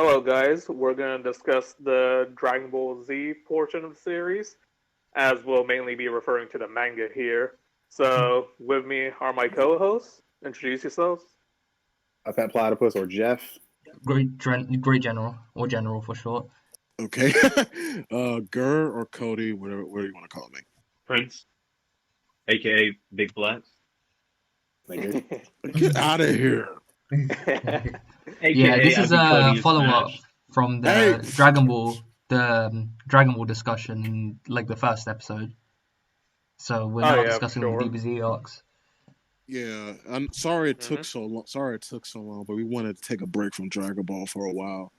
Hello, guys. We're going to discuss the Dragon Ball Z portion of the series, as we'll mainly be referring to the manga here. So, with me are my co-hosts. Introduce yourselves. Fat Platypus or Jeff. Great General, or General for short. Okay. Gur or Cody, whatever you want to call me. Prince, aka Big Black. Get out of here. Yeah, this is a follow-up from the Dragon Ball discussion in like the first episode. So we're now discussing the DBZ arcs. Yeah, I'm sorry it took so long. But we wanted to take a break from Dragon Ball for a while.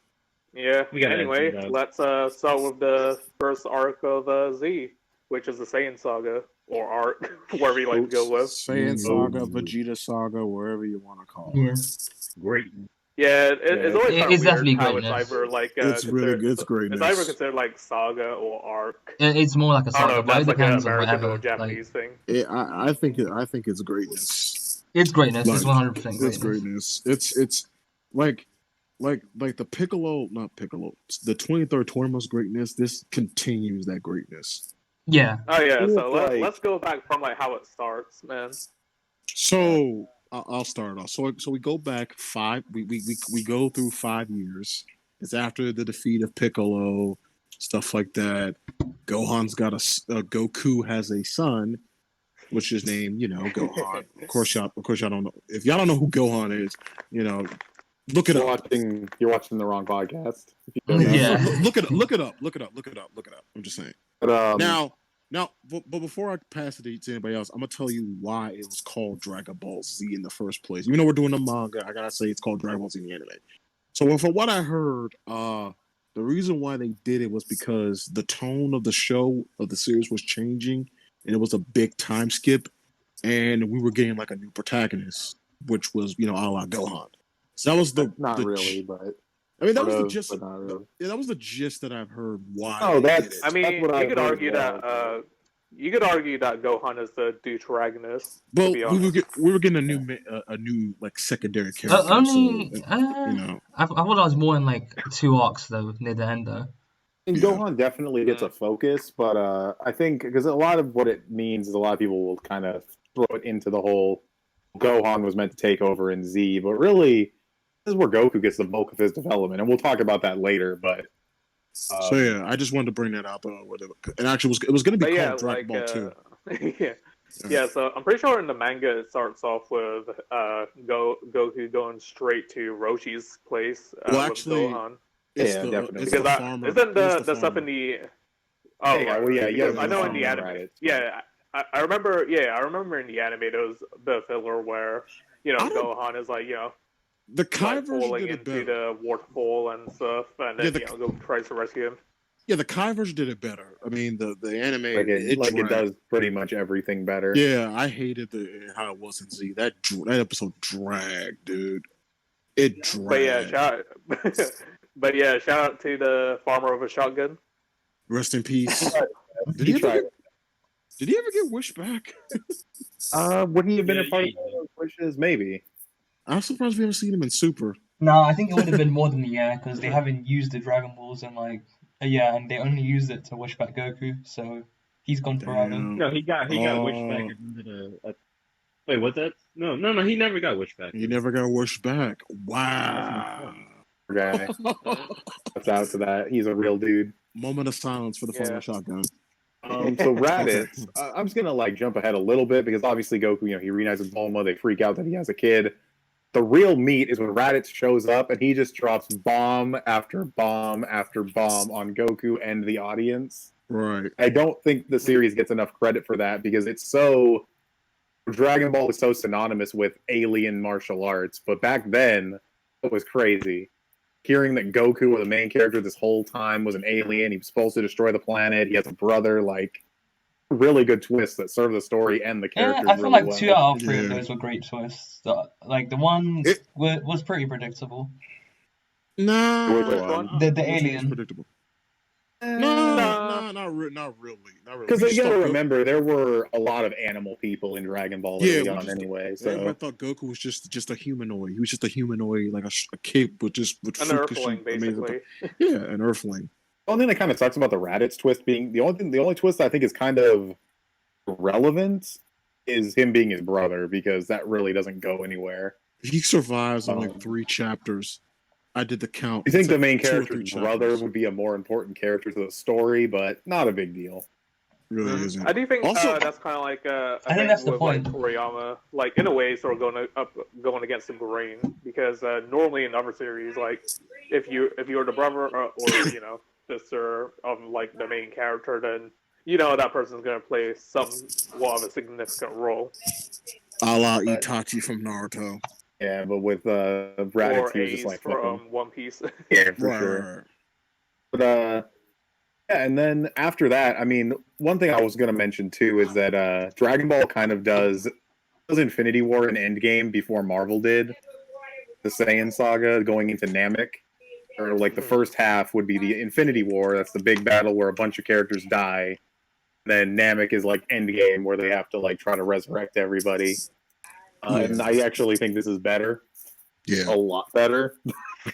Yeah. Anyway, let's start with the first arc of Z, which is the Saiyan saga or arc, wherever you like to go with. Saiyan saga, Vegeta saga, wherever you want to call it. Yeah. Great. Yeah, it's always kind of definitely weird how greatness. it's either like it's greatness. It's either considered like saga or arc. It's more like a saga, I don't know if that's but it depends like an on American whatever. or Japanese thing. I think it's greatness. It's greatness. Like, it's 100% greatness. It's greatness. It's like the Piccolo, not Piccolo. The 23rd tournament's greatness. This continues that greatness. Yeah. Oh yeah. So let's go back from like how it starts, man. So I'll start off. So we go back five. We go through 5 years. It's after the defeat of Piccolo, stuff like that. Gohan's got Goku has a son, which is named Gohan. Of course y'all don't know. If y'all don't know who Gohan is, look it up. You're watching the wrong podcast. Yeah. Look it up. I'm just saying. But, but before I pass it to anybody else, I'm gonna tell you why it was called Dragon Ball Z in the first place. Even though we're doing the manga, I gotta say it's called Dragon Ball Z in the anime. So from what I heard, the reason why they did it was because the tone of the show of the series was changing, and it was a big time skip, and we were getting like a new protagonist, which was a la Gohan. So that was but I mean, that was the gist. Really. Yeah, that was the gist that I've heard. Why? Oh, I mean, you could argue that Gohan is the deuteragonist. Well, we were getting a new like secondary character. I thought I was more in like 2 arcs though near the end though. And Gohan definitely gets a focus, but I think because a lot of what it means is a lot of people will kind of throw it into the whole Gohan was meant to take over in Z, but really. This is where Goku gets the bulk of his development, and we'll talk about that later. But so yeah, I just wanted to bring that out though. And actually, it was going to be called Dragon Ball 2. Yeah. So I'm pretty sure in the manga it starts off with Goku going straight to Roshi's place. Well, actually, with Gohan. Definitely. Because isn't the stuff in the I know in the anime. Right. Yeah, I remember. Yeah, I remember in the anime there was the filler where Gohan is like the Kai version falling did it into better. the waterfall and stuff, and then Goku tries to rescue him. Yeah, the Kai version did it better. I mean, the anime it does pretty much everything better. Yeah, I hated how it was in Z. That episode dragged, dude. It dragged. But yeah, shout out to the farmer of a shotgun. Rest in peace. Did he ever get wished back? Would he have been a part of those wishes? Maybe. I'm surprised we haven't seen him in Super. No, I think it would have been more than a year because they haven't used the Dragon Balls in like a year, and they only used it to wish back Goku. So he's gone forever. No, he got wished back into the. Wait, what's that? No, he never got wished back. He never got wished back. Wow. Guy. That's out to that. He's a real dude. Moment of silence for the fallen shotgun. So Raditz, I'm just gonna jump ahead a little bit because obviously Goku, he reunites with Bulma. They freak out that he has a kid. The real meat is when Raditz shows up and he just drops bomb after bomb after bomb on Goku and the audience. Right. I don't think the series gets enough credit for that because Dragon Ball is so synonymous with alien martial arts, but back then it was crazy. Hearing that Goku, the main character this whole time, was an alien, he was supposed to destroy the planet, he has a brother, really good twists that serve the story and the characters I feel really like well. 2 out of 3 of those were great twists. Like the one was pretty predictable. No, Which one? The alien. Predictable. No, not really. Because you gotta remember, there were a lot of animal people in Dragon Ball early on anyway. So everybody thought Goku was just a humanoid. He was just a humanoid, like a kid with an Earthling, basically. Yeah, an Earthling. The only thing that kind of sucks about the Raditz twist being the only twist I think is kind of relevant is him being his brother, because that really doesn't go anywhere. He survives only 3 chapters. I did the count. You think the main character's brother would be a more important character to the story, but not a big deal. Really isn't. I do think also, that's kind of like I think that's the point. Like Toriyama, like in a way, sort of going against the grain, because normally in other series, like if you're the brother or sister of like the main character, then that person's going to play somewhat of a significant role. A la Itachi from Naruto. Yeah, but with Raditz, he was just like from One Piece. Yeah, for sure. But yeah, and then after that, I mean, one thing I was going to mention too is that Dragon Ball kind of does Infinity War and Endgame before Marvel did. The Saiyan saga going into Namek, or like the first half would be the Infinity War. That's the big battle where a bunch of characters die. Then Namek is like Endgame, where they have to like try to resurrect everybody. And I actually think this is better. Yeah, a lot better.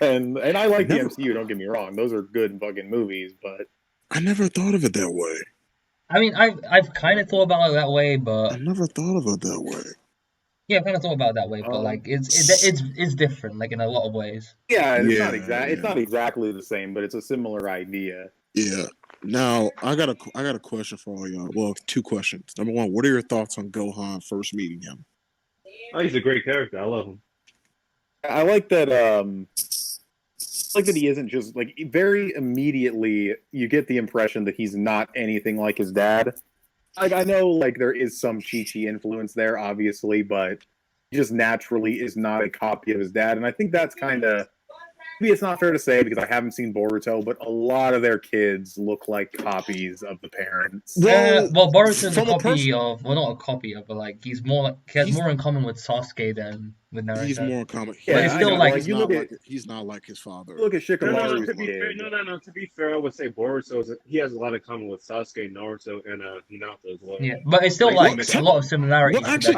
and I like the MCU. Don't get me wrong; those are good fucking movies. But I never thought of it that way. I mean, I've kind of thought about it that way, but I never thought of it that way. Yeah, I've kind of thought about it that way, but like it's different, like in a lot of ways. Yeah, it's not exactly the same, but it's a similar idea. Yeah. Now I got a question for all y'all. Well, 2 questions. Number 1, what are your thoughts on Gohan first meeting him? Oh, he's a great character. I love him. I like that. He isn't just like very immediately. You get the impression that he's not anything like his dad. Like I know, like there is some Chi-Chi influence there, obviously, but he just naturally is not a copy of his dad, and I think that's kind of. Maybe it's not fair to say because I haven't seen Boruto, but a lot of their kids look like copies of the parents. Well, Boruto's a copy of, well, not a copy of, but like he has more in common with Sasuke than with Naruto. He's more in common. But it's still like he's not like his father. Look at Shikamaru's kid. No. To be fair, I would say Boruto he has a lot in common with Sasuke, Naruto, and Hinata as well. Yeah, but it's still like a lot of similarities. Well, actually,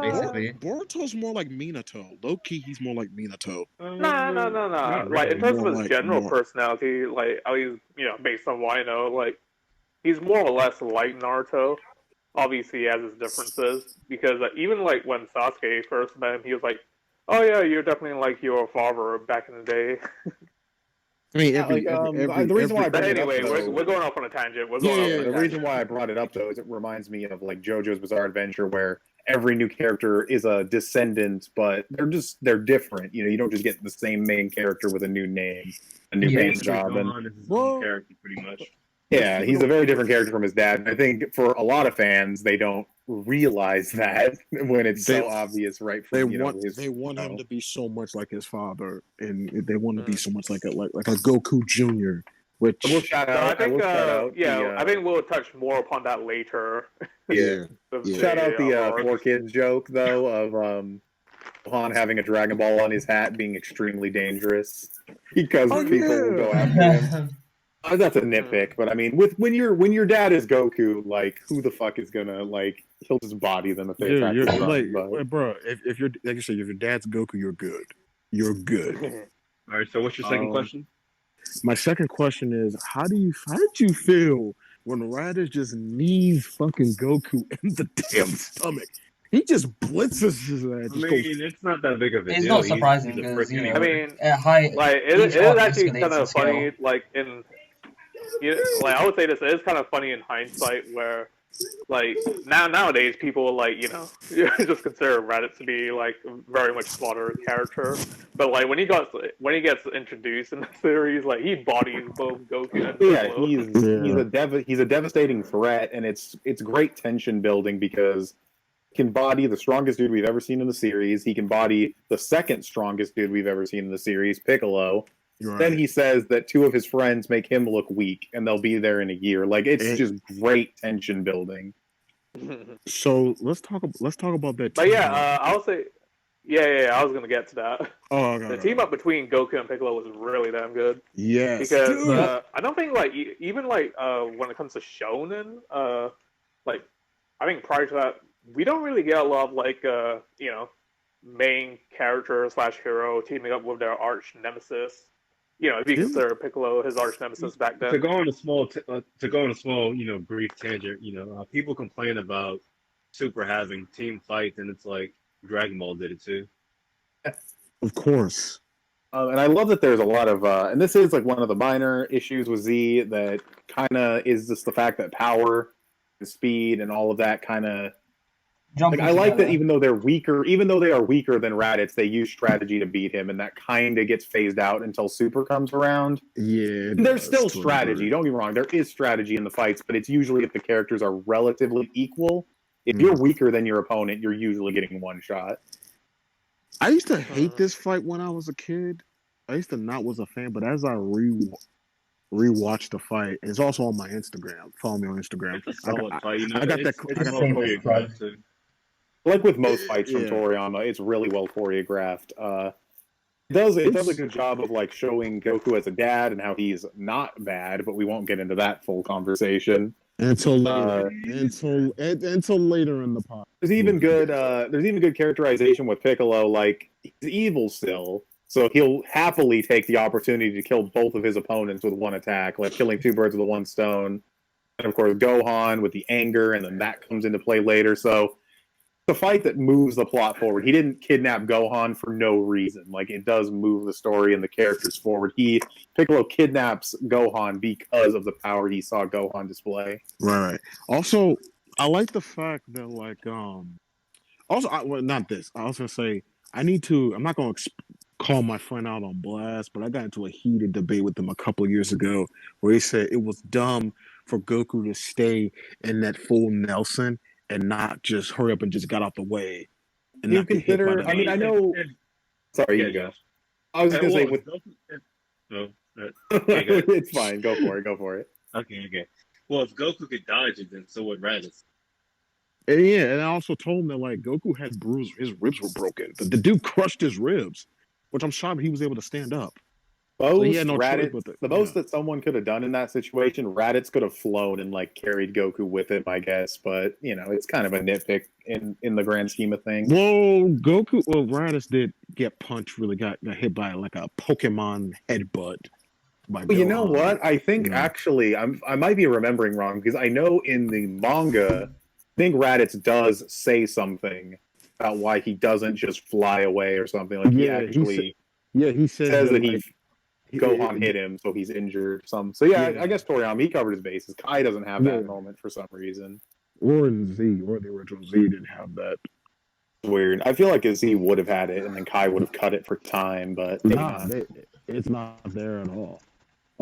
basically. Boruto's more like Minato. Low key, he's more like Minato. No. Like in terms of his general personality, like at least based on what I know, like he's more or less like Naruto. Obviously, he has his differences because even like when Sasuke first met him, he was like, "Oh yeah, you're definitely like your father back in the day." I mean, the reason why I brought it up, we're going off on a tangent. The reason why I brought it up though is it reminds me of like JoJo's Bizarre Adventure, where every new character is a descendant, but they're different. You don't just get the same main character with a new name, a new paint job, and character pretty much. Yeah, he's a very different character from his dad. And I think for a lot of fans, they don't realize that when it's so obvious, right? From, they want him to be so much like his father, and they want to be so much like a Goku Jr. Which we'll shout out. I think we'll touch more upon that later. Yeah. Shout out the 4 kids joke though of Gohan having a Dragon Ball on his hat being extremely dangerous because people will go after him. That's a nitpick, but I mean, when your dad is Goku, like who the fuck is gonna he'll just body them if they attack him. Bro, if you're like you said, if your dad's Goku, you're good. You're good. All right. So what's your second question? My second question is, how did you feel when Raditz just knees fucking Goku in the damn stomach? He just blitzes his ass. I mean, it's not that big of a deal. It's not surprising because I mean, at high, it is actually kind of funny. Like I would say this is kind of funny in hindsight, where like nowadays people just consider Raditz to be like very much slaughter character, but like when he gets introduced in the series, like he bodies both Goku and Piccolo. He's a devastating threat, and it's great tension building because he can body the strongest dude we've ever seen in the series. He can body the second strongest dude we've ever seen in the series, Piccolo. Right. Then he says that 2 of his friends make him look weak, and they'll be there in a year. Like it's just great tension building. So let's talk about that. But yeah, I'll say. Yeah, I was gonna get to that. Oh, okay, The team up between Goku and Piccolo was really damn good. Yes, because I don't think like even like when it comes to shonen, like I think prior to that we don't really get a lot of like main character / hero teaming up with their arch nemesis. If you consider Piccolo his arch nemesis back then. To go on a small brief tangent, people complain about Super having team fights, and it's like Dragon Ball did it too. Of course. And I love that there's a lot of, and this is like one of the minor issues with Z that kind of is just the fact that power and speed and all of that kind of. Like, I like that even though they are weaker than Raditz, they use strategy to beat him, and that kind of gets phased out until Super comes around. Yeah, there's still strategy. Don't get me wrong, there is strategy in the fights, but it's usually if the characters are relatively equal. If you're weaker than your opponent, you're usually getting one shot. I used to hate this fight when I was a kid. I used to not was a fan, but as I rewatched the fight, it's also on my Instagram. Follow me on Instagram. I got that. Like with most fights from Toriyama, it's really well choreographed. It does a good job of like showing Goku as a dad and how he's not bad, but we won't get into that full conversation until later. Until later in the pod. There's even good characterization with Piccolo. Like he's evil still, so he'll happily take the opportunity to kill both of his opponents with one attack, like killing two birds with one stone. And of course, Gohan with the anger, and then that comes into play later. So the fight that moves the plot forward. He didn't kidnap Gohan for no reason. Like, it does move the story and the characters forward. Piccolo kidnaps Gohan because of the power he saw Gohan display. Right. Also, I like the fact that, like, not this. I was going to say, I'm not going to call my friend out on blast, but I got into a heated debate with him a couple of years ago where he said it was dumb for Goku to stay in that full Nelson and not just hurry up and just got out the way. And you consider? I mean, I know. Sorry, you go. I was going to say with. It's fine. Go for it. Okay. Well, if Goku could dodge it, then so would Raditz. Yeah, and I also told him that like Goku had bruised, his ribs were broken. The dude crushed his ribs, which I'm shocked he was able to stand up. The most that someone could have done in that situation, Raditz could have flown and like carried Goku with him, I guess. But it's kind of a nitpick in the grand scheme of things. Raditz did get punched, really got hit by like a Pokemon headbutt. But you know what? I think actually I might be remembering wrong because I know in the manga, I think Raditz does say something about why he doesn't just fly away or something. Like he says that Gohan hit him, so he's injured. I guess Toriyama, he covered his bases. Kai doesn't have that moment for some reason. Or the original Z didn't have that. Weird. I feel like Z would have had it, and then Kai would have cut it for time, but it's not there at all.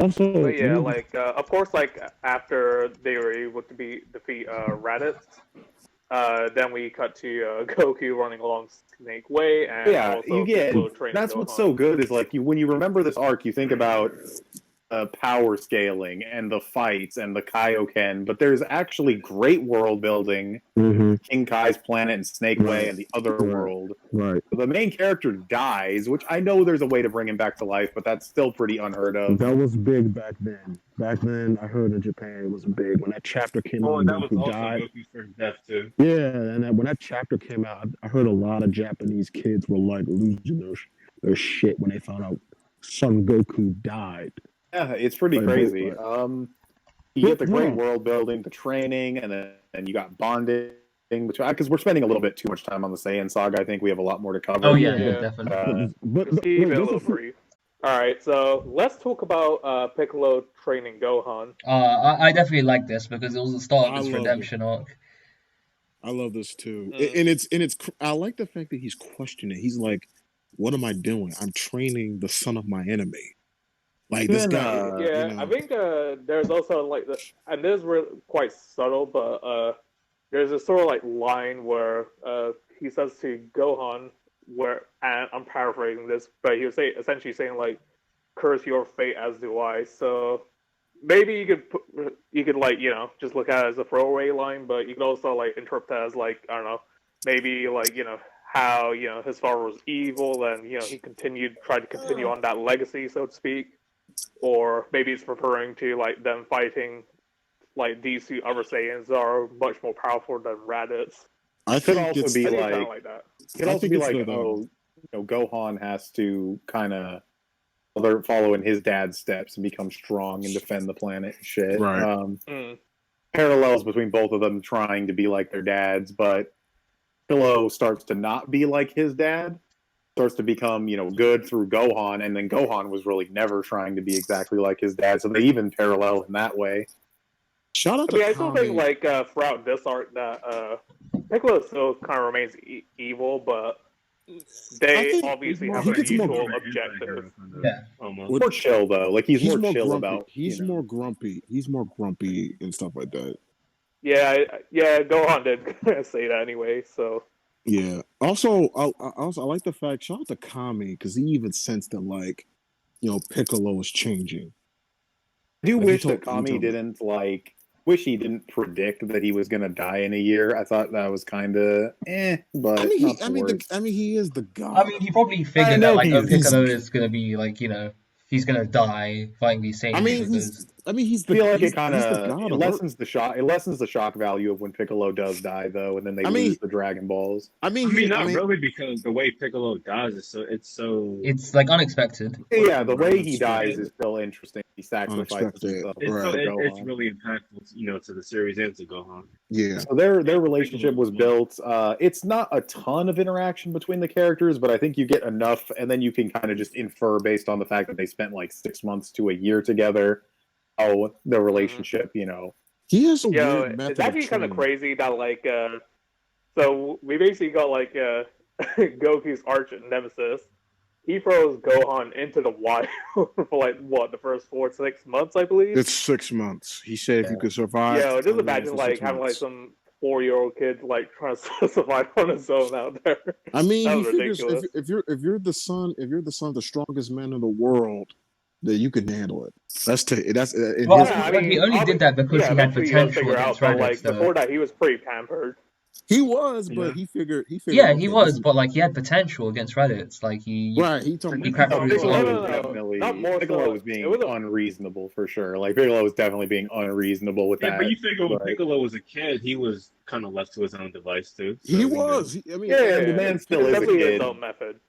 Also, but of course, like after they were able to defeat Raditz, then we cut to Goku running along Snake Way, and you get. That's what's so good is like when you remember this arc, you think about power scaling and the fights and the Kaioken, but there's actually great world building. King Kai's planet and Snake Way and the other world. Right. The main character dies, which I know there's a way to bring him back to life, but that's still pretty unheard of. That was big back then. Back then, I heard in Japan it was big. When that chapter came out, that was also Goku's first death too. Yeah, and when that chapter came out, I heard a lot of Japanese kids were like losing their shit when they found out Son Goku died. Yeah, it's pretty crazy. You get the great world building, the training, and then you got bonding. Because we're spending a little bit too much time on the Saiyan saga. I think we have a lot more to cover. Oh yeah, definitely. All right, so let's talk about Piccolo training Gohan. I definitely like this because it was the start of his redemption arc. I love this too, and it's. I like the fact that he's questioning. He's like, "What am I doing? I'm training the son of my enemy." Like this guy. I think there's also like and this is really quite subtle, but there's a sort of like line where he says to Gohan, and I'm paraphrasing this, but he was essentially saying like, "Curse your fate as do I." So maybe you could like just look at it as a throwaway line, but you could also like interpret that as like I don't know, maybe like how his father was evil, and he tried to continue on that legacy, so to speak, or maybe it's referring to like them fighting like these two other Saiyans are much more powerful than Raditz. I could think also it's be like that. Could also be like, Gohan has to kind of follow in his dad's steps and become strong and defend the planet and shit. Right. Parallels between both of them trying to be like their dads, but Piccolo starts to not be like his dad, starts to become, good through Gohan, and then Gohan was really never trying to be exactly like his dad, so they even parallel in that way. Shout out to I still think like throughout this arc that Piccolo still kind of remains evil, but they obviously have a mutual objective. More chill though, like he's more chill grumpy. about. He's more grumpy. He's more grumpy and stuff like that. Yeah, Gohan did say that anyway. So yeah. Also, I like the fact. Shout out to Kami because he even sensed that like, Piccolo is changing. I do wish that Kami didn't wish he didn't predict that he was gonna die in a year. I thought that was kind of but I mean, he is the god. I mean, he probably figured that like Piccolo is gonna be like he's gonna die fighting these Saiyans. He's the. I feel like it kind of lessens the shock. It lessens the shock value of when Piccolo does die, though, and then they lose the Dragon Balls. I mean, not really, because the way Piccolo dies is it's like unexpected. Yeah, the way he dies is still interesting. He sacrifices himself. It's really impactful, to the series and to Gohan. Yeah. So their relationship was built. It's not a ton of interaction between the characters, but I think you get enough, and then you can kind of just infer based on the fact that they spent like 6 months to a year together. Their relationship, He has a weird method. It's actually kind of crazy that like, so we basically got like Goku's arch nemesis. He throws Gohan into the wild for like the first 4 to 6 months, I believe. It's 6 months. He said if you could survive. Yeah, just imagine like having like some 4-year-old kid like trying to survive on his own out there. I mean, he figures if you're the son of the strongest man in the world, that you can handle it. He only did that because he had potential against Raditz. Like before that, he was pretty pampered. He was, but he figured. Yeah, he was, but like he had potential against Raditz. Like he cracked through his Piccolo was being unreasonable for sure. Like Piccolo was definitely being unreasonable with that. Yeah, but you figure when Piccolo was a kid, he was kind of left to his own device too. So he was. The man still is a kid. His own method.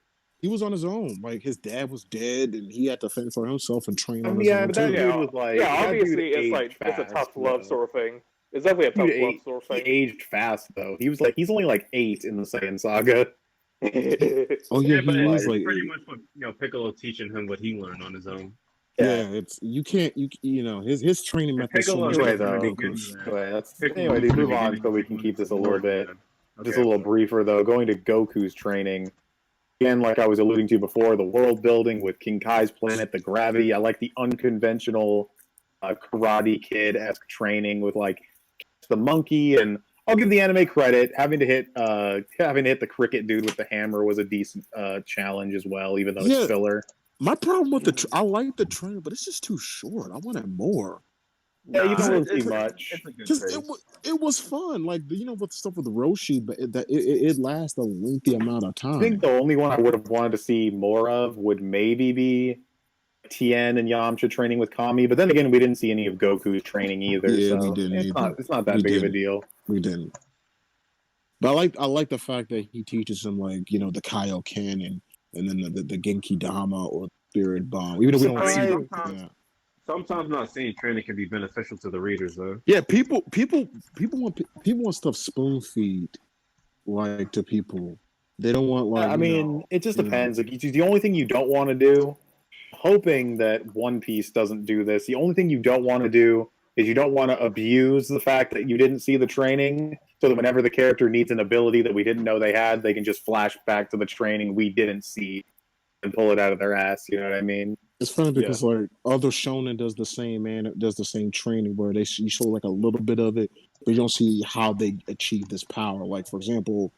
He was on his own. Like his dad was dead, and he had to fend for himself and train on his own. But that dude was like, obviously it's a tough love sort of thing. It's definitely a tough love sort of thing. He aged fast though. He's only like 8 in the Saiyan saga. But he was like pretty much what Piccolo teaching him what he learned on his own. Yeah, it's his training method. Anyway, dude, move on so we can keep this a little bit just a little briefer though. Going to Goku's training. Again, like I was alluding to before, the world building with King Kai's planet, the gravity. I like the unconventional Karate Kid-esque training with like the monkey, and I'll give the anime credit. Having to hit the cricket dude with the hammer was a decent challenge as well, even though it's filler. My problem with I like the training, but it's just too short. I wanted more. Yeah, you don't see much. It was fun, like with the stuff with Roshi, but it lasts a lengthy amount of time. I think the only one I would have wanted to see more of would maybe be Tien and Yamcha training with Kami, but then again, we didn't see any of Goku's training either. Yeah, so we didn't. It's not that big of a deal. We didn't. But I like the fact that he teaches him like the Kaioken and then the Genki Dama or Spirit Bomb. Even though we don't see Sometimes not seeing training can be beneficial to the readers, though. Yeah, people want stuff spoon feed like to people. They don't want like. I mean, it just depends. Like, the only thing you don't want to do, hoping that One Piece doesn't do this. The only thing you don't want to do is you don't want to abuse the fact that you didn't see the training, so that whenever the character needs an ability that we didn't know they had, they can just flash back to the training we didn't see and pull it out of their ass. You know what I mean? It's funny because like other shonen does the same training where you show like a little bit of it, but you don't see how they achieve this power. Like for example,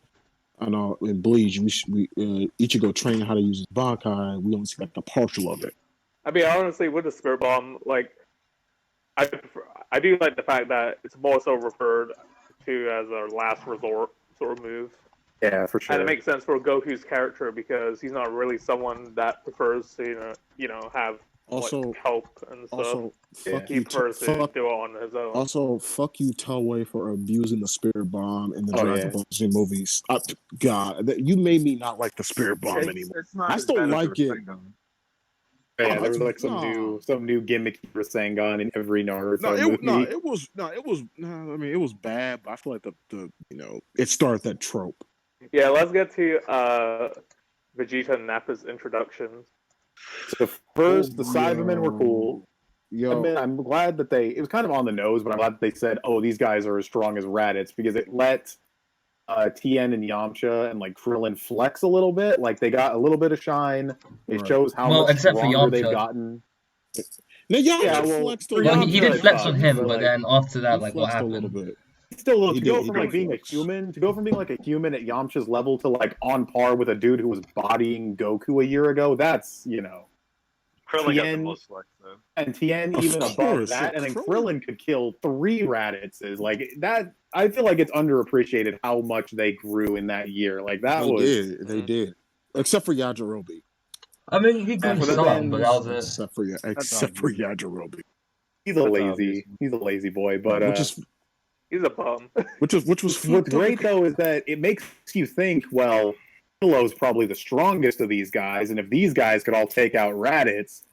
I know in Bleach, we Ichigo training how to use his Bankai. We only see like a partial of it. I mean, honestly, with the Spirit Bomb, like I do like the fact that it's more so referred to as a last resort sort of move. Yeah, for sure. And it makes sense for Goku's character because he's not really someone that prefers to have help and stuff. Also, fuck He you. prefers to do it on his own. Also, fuck you, Toei, for abusing the spirit bomb in the Dragon Ball Z movies. God, you made me not like the spirit bomb anymore. It's not I still like it. Yeah, there was like some new gimmicky Rasengan in every Naruto movie. It was bad, but I feel like the it started that trope. Yeah, let's get to Vegeta and Nappa's introductions. So first, the Cybermen were cool. I'm glad that it was kind of on the nose, but I'm glad that they said, "Oh, these guys are as strong as Raditz," because it let Tien and Yamcha and like Krillin flex a little bit. Like they got a little bit of shine. It shows how much stronger they've gotten. Now, he did flex on him, but then after that, like what happened? A little bit. Still, to go from being a human at Yamcha's level to like on par with a dude who was bodying Goku a year ago, that's Krillin got the most flex though. And Tien even above that, and then Krillin could kill 3 Raditzes. Like that, I feel like it's underappreciated how much they grew in that year. Like they did, except for Yajirobe. I mean, he grew some, but that was it. Except for Yajirobe. He's a lazy boy, but he's a bum. What's great though is that it makes you think, well, Piccolo's probably the strongest of these guys, and if these guys could all take out Raditz,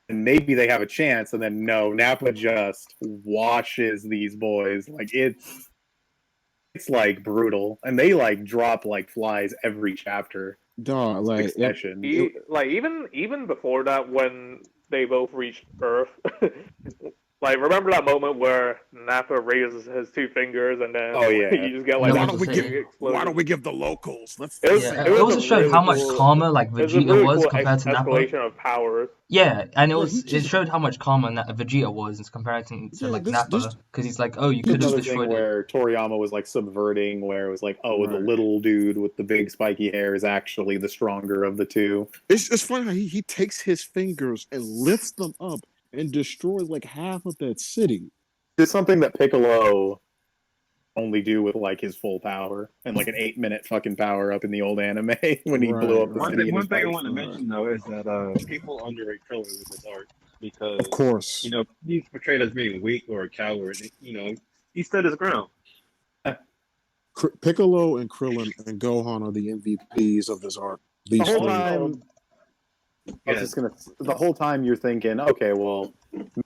then maybe they have a chance. And then no, Nappa just washes these boys. Like it's like brutal, and they like drop like flies every chapter. Dog, like even before that, when they both reached Earth. Like, remember that moment where Nappa raises his 2 fingers and then you just get like... Why don't we give the locals? It also showed how much calmer like Vegeta was compared to Nappa. Escalation of power. Yeah, and it showed how much calmer Vegeta was in comparison to like Nappa, because he's like, oh, you could have destroyed it. Where Toriyama was like subverting, where it was like, oh, the little dude with the big spiky hair is actually the stronger of the 2. It's funny how he takes his fingers and lifts them up and destroys like half of that city. It's something that Piccolo only do with like his full power and like an 8-minute fucking power up in the old anime when he blew up the city. One thing I want to mention though is that people underrate Krillin with his art because, of course, he's portrayed as being weak or a coward. He stood his ground. Piccolo and Krillin and Gohan are the MVPs of this art. The whole time. The whole time you're thinking, okay, well,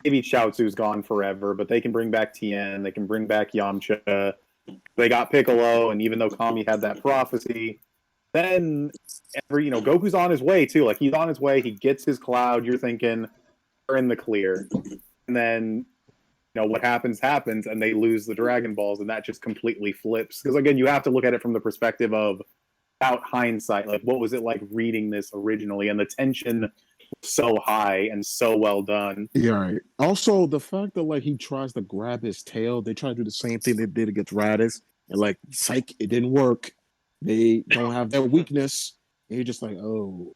maybe Chaozu's gone forever, but they can bring back Tien, they can bring back Yamcha, they got Piccolo, and even though Kami had that prophecy, then Goku's on his way too. Like he's on his way, he gets his cloud. You're thinking they're in the clear, and then what happens, and they lose the Dragon Balls, and that just completely flips. Because again, you have to look at it from the perspective of out hindsight, like what was it like reading this originally, and the tension was so high and so well done. Yeah, right. Also, the fact that like he tries to grab his tail, they try to do the same thing they did against Raditz, and like psych, it didn't work. They don't have that weakness. And you're just like, oh,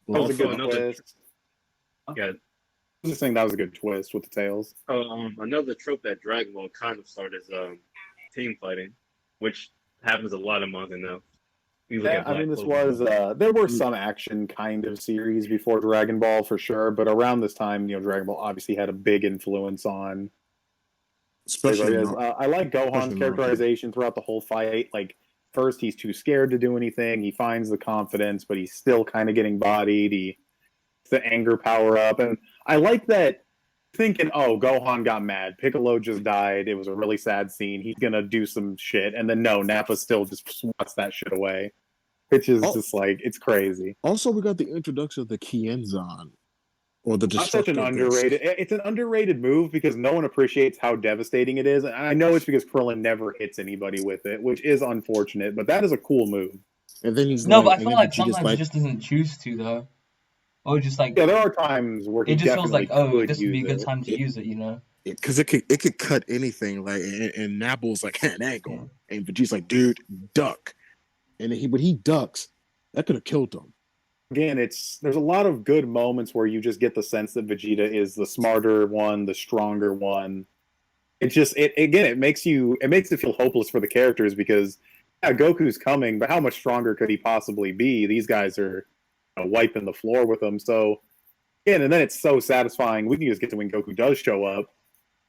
that was a good twist. Yeah, I was saying that was a good twist with the tails. Another trope that Dragon Ball kind of started is team fighting, which happens a lot of manga now. This was there were some action kind of series before Dragon Ball for sure, but around this time, Dragon Ball obviously had a big influence on. Especially, I like Gohan's characterization throughout the whole fight. Like, first he's too scared to do anything. He finds the confidence, but he's still kind of getting bodied. He the anger power up, and I like that. Thinking, oh, Gohan got mad. Piccolo just died. It was a really sad scene. He's gonna do some shit, and then no, Nappa still just swats that shit away, which is just like it's crazy. Also, we got the introduction of the Kienzan, or the such an underrated. It's an underrated move because no one appreciates how devastating it is. And I know it's because Krillin never hits anybody with it, which is unfortunate. But that is a cool move. And then he's but I feel like sometimes he just doesn't choose to though. Or just like there are times where it just feels like this would be a good time to use it, because it could cut anything. Like and Napple's like an angle, and Vegeta's like, dude, duck, and when he ducks, that could have killed him. Again, there's a lot of good moments where you just get the sense that Vegeta is the smarter one, the stronger one. It makes it feel hopeless for the characters because yeah, Goku's coming, but how much stronger could he possibly be? These guys are wiping the floor with him. So, yeah, and then it's so satisfying. We can just get to when Goku does show up.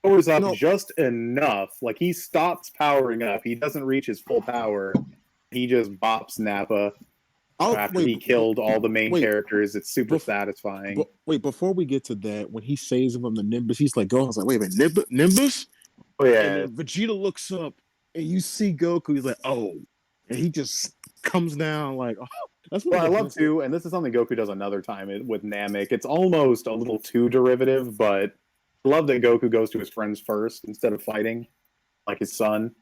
Powers up just enough. Like, he stops powering up. He doesn't reach his full power. He just bops Nappa after he killed all the main characters. It's super satisfying. Wait, before we get to that, when he saves him from the Nimbus, he's like, Gohan's like, wait a minute, Nimbus? Oh, yeah. And then Vegeta looks up, and you see Goku, he's like, oh. And he just comes down like, oh. That's what I love too, and this is something Goku does another time with Namek. It's almost a little too derivative, but I love that Goku goes to his friends first instead of fighting, like his son.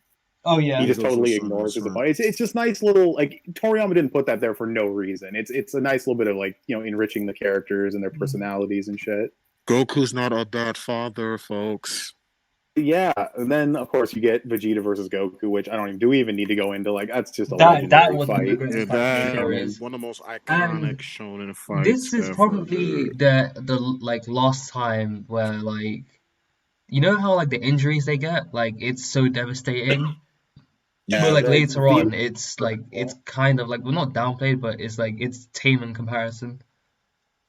Oh yeah, he just totally ignores his advice. It's just nice little, like, Toriyama didn't put that there for no reason. It's a nice little bit of, like, enriching the characters and their personalities and shit. Goku's not a bad father, folks. Yeah, and then of course you get Vegeta versus Goku, which I don't even. Do we even need to go into? Like, that's just a legendary fight. That was one of the most iconic shonen fights. This is probably the like last time where, like, you know how like the injuries they get, like, it's so devastating. But like later on, it's like it's kind of like, well, not downplayed, but it's like it's tame in comparison.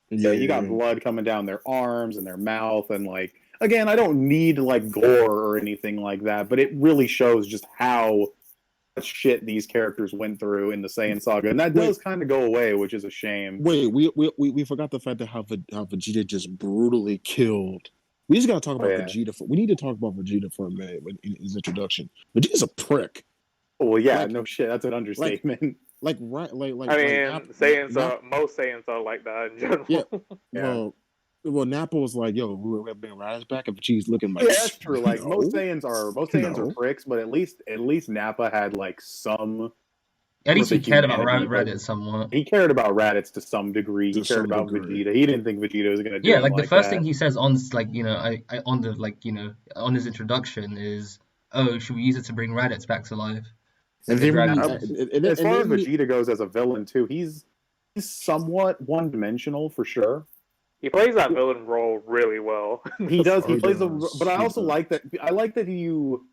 Yeah, you got blood coming down their arms and their mouth, and like. Again, I don't need like gore or anything like that, but it really shows just how much shit these characters went through in the Saiyan saga, and that does kind of go away, which is a shame. Wait, we forgot the fact that how Vegeta just brutally killed. We just gotta talk about Vegeta. We need to talk about Vegeta for a minute in his introduction. Vegeta's a prick. Oh, well, yeah, no shit, that's an understatement. Like I mean, Saiyans are most Saiyans are like that in general. Yeah. Well, Nappa was like, "Yo, we're bringing Raditz back," and Vegeta's looking like, "Yeah, that's true." Like most Saiyans are pricks, but at least Nappa had like some. At least he cared about Raditz somewhat. He cared about Raditz to some degree. He cared about Vegeta. He didn't think Vegeta was gonna do. Yeah, like the first thing he says on like on his introduction is, "Oh, should we use it to bring Raditz back to life?" And then, as far as Vegeta goes as a villain too, he's somewhat one-dimensional for sure. He plays that villain role really well. He does. He plays but I also like that. I like that you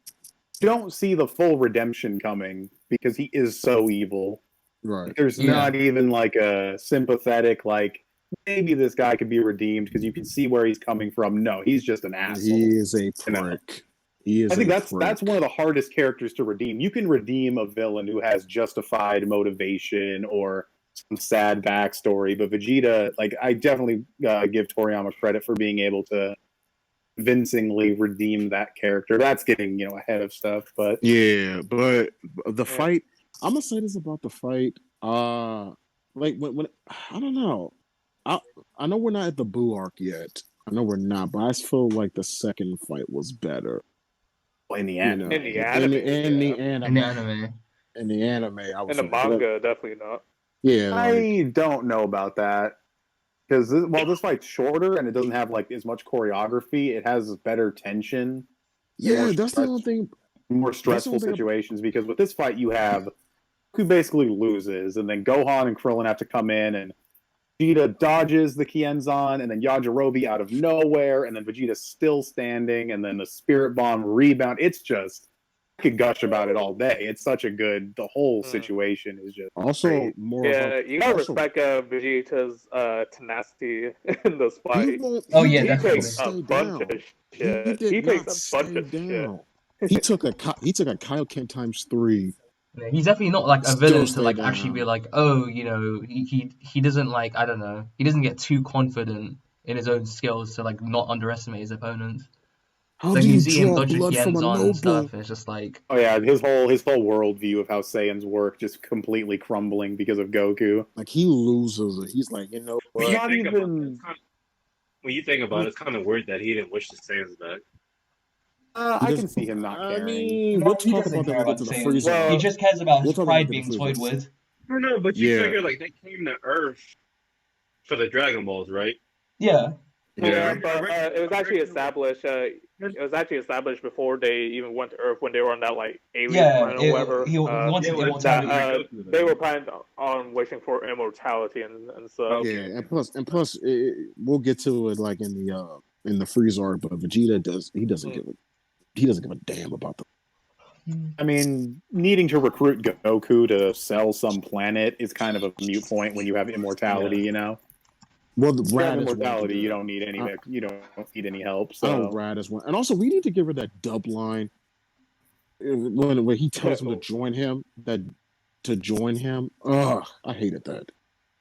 don't see the full redemption coming because he is so evil. Right. There's not even like a sympathetic, like, maybe this guy could be redeemed because you can see where he's coming from. No, he's just an asshole. He is a prick. I think that's one of the hardest characters to redeem. You can redeem a villain who has justified motivation or some sad backstory, but Vegeta, like, I definitely give Toriyama credit for being able to convincingly redeem that character. That's getting ahead of stuff, but but the fight. I'm gonna say this about the fight. Like when I don't know. I know we're not at the Boo arc yet. I know we're not, but I feel like the second fight was better. In the anime, in the anime, I would in the manga, definitely not. Yeah, I don't know about that because this fight's shorter and it doesn't have like as much choreography. It has better tension. Yeah, that's the only thing. More stressful situations because with this fight you have who basically loses, and then Gohan and Krillin have to come in, and Vegeta dodges the Kienzan, and then Yajirobe out of nowhere, and then Vegeta's still standing, and then the Spirit Bomb rebound. It's just. I could gush about it all day. It's such a good. The whole situation is just also great. more. You gotta respect Vegeta's tenacity in this fight. He takes a bunch of shit. He takes a bunch of shit. He took a Kaioken times 3. Yeah, he's definitely not like a villain to like actually be like, oh, he doesn't like, I don't know, he doesn't get too confident in his own skills to like not underestimate his opponents. How do you draw blood from a notebook? Stuff, it's just like, oh yeah, his whole worldview of how Saiyans work just completely crumbling because of Goku. Like he loses it. He's like, when you think about it, it's kind of weird that he didn't wish the Saiyans back. I can see him not caring. I mean, we'll talk about that when we get to the freezer. Well, he just cares about his pride being toyed with. I don't know, but you figure like they came to Earth for the Dragon Balls, right? Yeah. Yeah, but it was actually established. It was actually established before they even went to Earth when they were on that like alien planet or whatever. They were planning on wishing for immortality and stuff. Yeah, and plus, we'll get to it like in the freeze arc. But Vegeta doesn't give a damn about them. I mean, needing to recruit Goku to sell some planet is kind of a moot point when you have immortality, you know? Well, the You have Rad is immortality, you don't need any help. So. I know Rad is one. And also, we need to give her that dub line when he tells him to join him, Ugh, I hated that.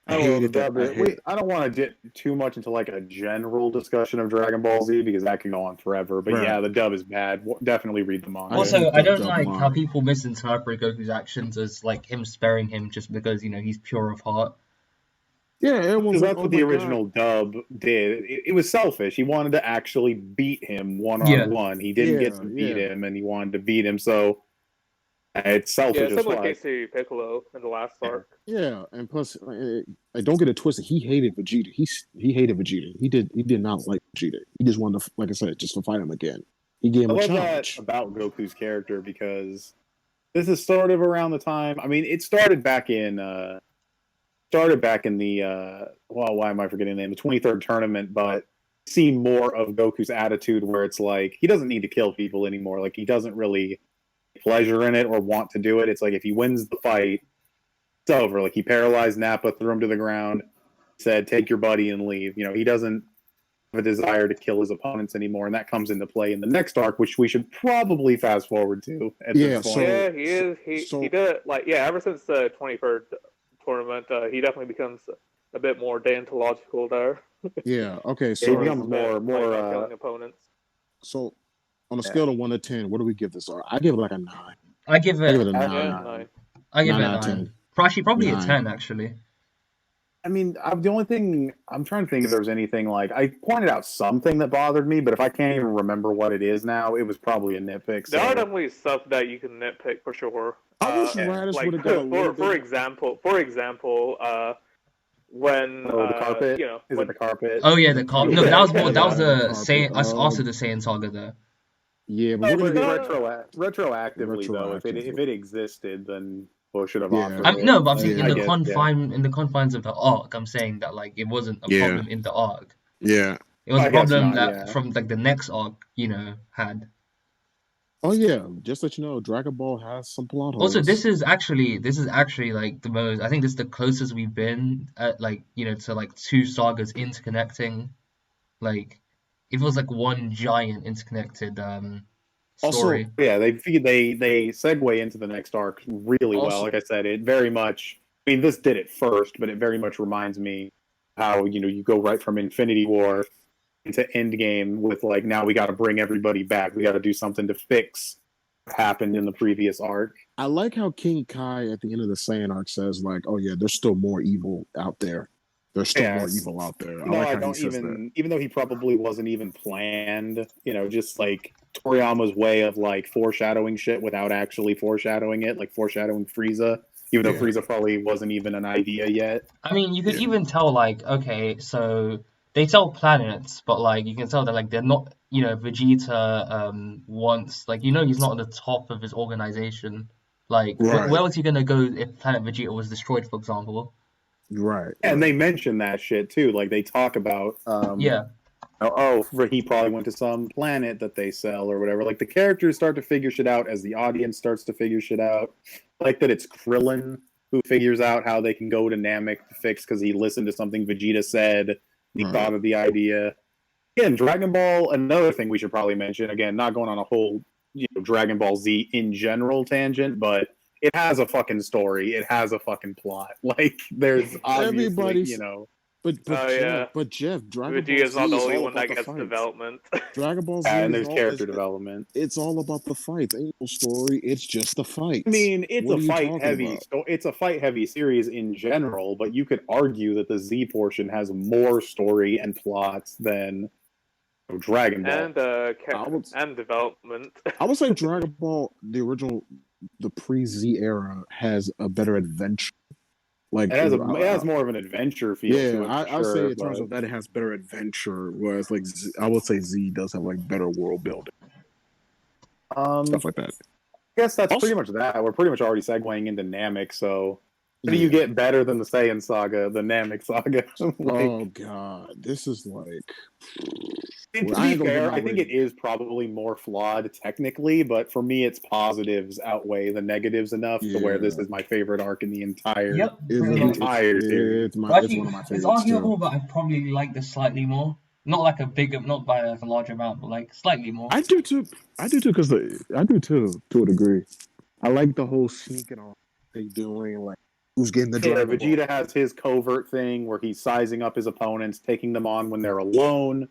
I don't want to get too much into like a general discussion of Dragon Ball Z because that can go on forever. But yeah, the dub is bad. Definitely read the manga. Also, I don't like how people misinterpret Goku's actions as like him sparing him just because he's pure of heart. Yeah, everyone's that's what the original dub did. It was selfish. He wanted to actually beat him one-on-one. He didn't get to beat him, and he wanted to beat him. So it's selfish. Yeah, similar case to Piccolo in the last arc. Yeah, and plus, I don't get it twisted. He hated Vegeta. He hated Vegeta. He did not like Vegeta. He just wanted to, like I said, just to fight him again. He gave him a challenge. That about Goku's character because this is sort of around the time. I mean, it started back in the why am I forgetting the name? The 23rd tournament, but see more of Goku's attitude where it's like he doesn't need to kill people anymore. Like he doesn't really pleasure in it or want to do it. It's like if he wins the fight, it's over. Like he paralyzed Nappa, threw him to the ground, said, "Take your buddy and leave." He doesn't have a desire to kill his opponents anymore, and that comes into play in the next arc, which we should probably fast forward to. At this point. He did ever since the 23rd tournament, he definitely becomes a bit more deontological there. Yeah. Okay. So he becomes more killing opponents. So on a scale of 1 to 10, what do we give this arc? I give it like a 9. I give it a 9. I give it a 9. Probably a 10 actually. I mean, the only thing I'm trying to think if there was anything like I pointed out something that bothered me, but if I can't even remember what it is now, it was probably a nitpick. There are definitely stuff that you can nitpick for sure. I wish Raditz would have got a little for example, when the carpet, is it the carpet? Oh yeah, the carpet. No, that was the Saiyan. Also the Saiyan saga though. Yeah, but we're gonna retroactively though. If it existed, then. Well, should have offered. No, but I'm saying in the confines of the arc, I'm saying that like it wasn't a problem in the arc. Yeah, it was a problem from like the next arc, had. Oh yeah, just let you know, Dragon Ball has some plot holes. Also, this is actually like the most. I think this is the closest we've been at to like two sagas interconnecting. Like, it was like one giant interconnected story. Also, yeah, they segue into the next arc really well. Like I said, it very much. I mean, this did it first, but it very much reminds me how you go right from Infinity War into Endgame with like now we got to bring everybody back. We got to do something to fix what happened in the previous arc. I like how King Kai at the end of the Saiyan arc says like, "Oh yeah, there's still more evil out there. There's still more evil out there." I don't even though he probably wasn't even planned, just like Toriyama's way of like foreshadowing shit without actually foreshadowing it, like foreshadowing Frieza, even though Frieza probably wasn't even an idea yet. I mean, you could even tell like, okay, so they tell planets, but like you can tell that like they're not, Vegeta wants like he's not at the top of his organization. Like where was he gonna go if Planet Vegeta was destroyed, for example? Right. And they mention that shit too. Like they talk about he probably went to some planet that they sell or whatever. Like the characters start to figure shit out as the audience starts to figure shit out. Like that it's Krillin who figures out how they can go to Namek to fix because he listened to something Vegeta said. He thought of the idea. Again, Dragon Ball, another thing we should probably mention, again, not going on a whole Dragon Ball Z in general tangent, but it has a fucking story. It has a fucking plot. Like, there's obviously, But Jeff, Dragon Ball Z is not the only one that gets development. Dragon Ball Z and there's character development. It's all about the fights. Ain't no story. It's just the fights. I mean, it's a fight heavy series in general, but you could argue that the Z portion has more story and plots than Dragon Ball and development. I would say Dragon Ball, the original, the pre-Z era, has a better adventure. Like it has more of an adventure feel. Yeah, I'll say in terms of that, it has better adventure. Whereas, like I would say, Z does have like better world building, stuff like that. I guess that's pretty much that. We're pretty much already segueing into Namek. So, how do you get better than the Saiyan saga, the Namek saga? Oh God, this is like And to be fair, I think it is probably more flawed technically, but for me, its positives outweigh the negatives enough to where this is my favorite arc in the entire series. It's one of my favorites. It's arguable, but I probably like this slightly more. Not like not by like a large amount, but like slightly more. I do too. I do too to a degree. I like the whole sneaking on they doing, like who's getting the Dragon Ball. Vegeta has his covert thing where he's sizing up his opponents, taking them on when they're alone.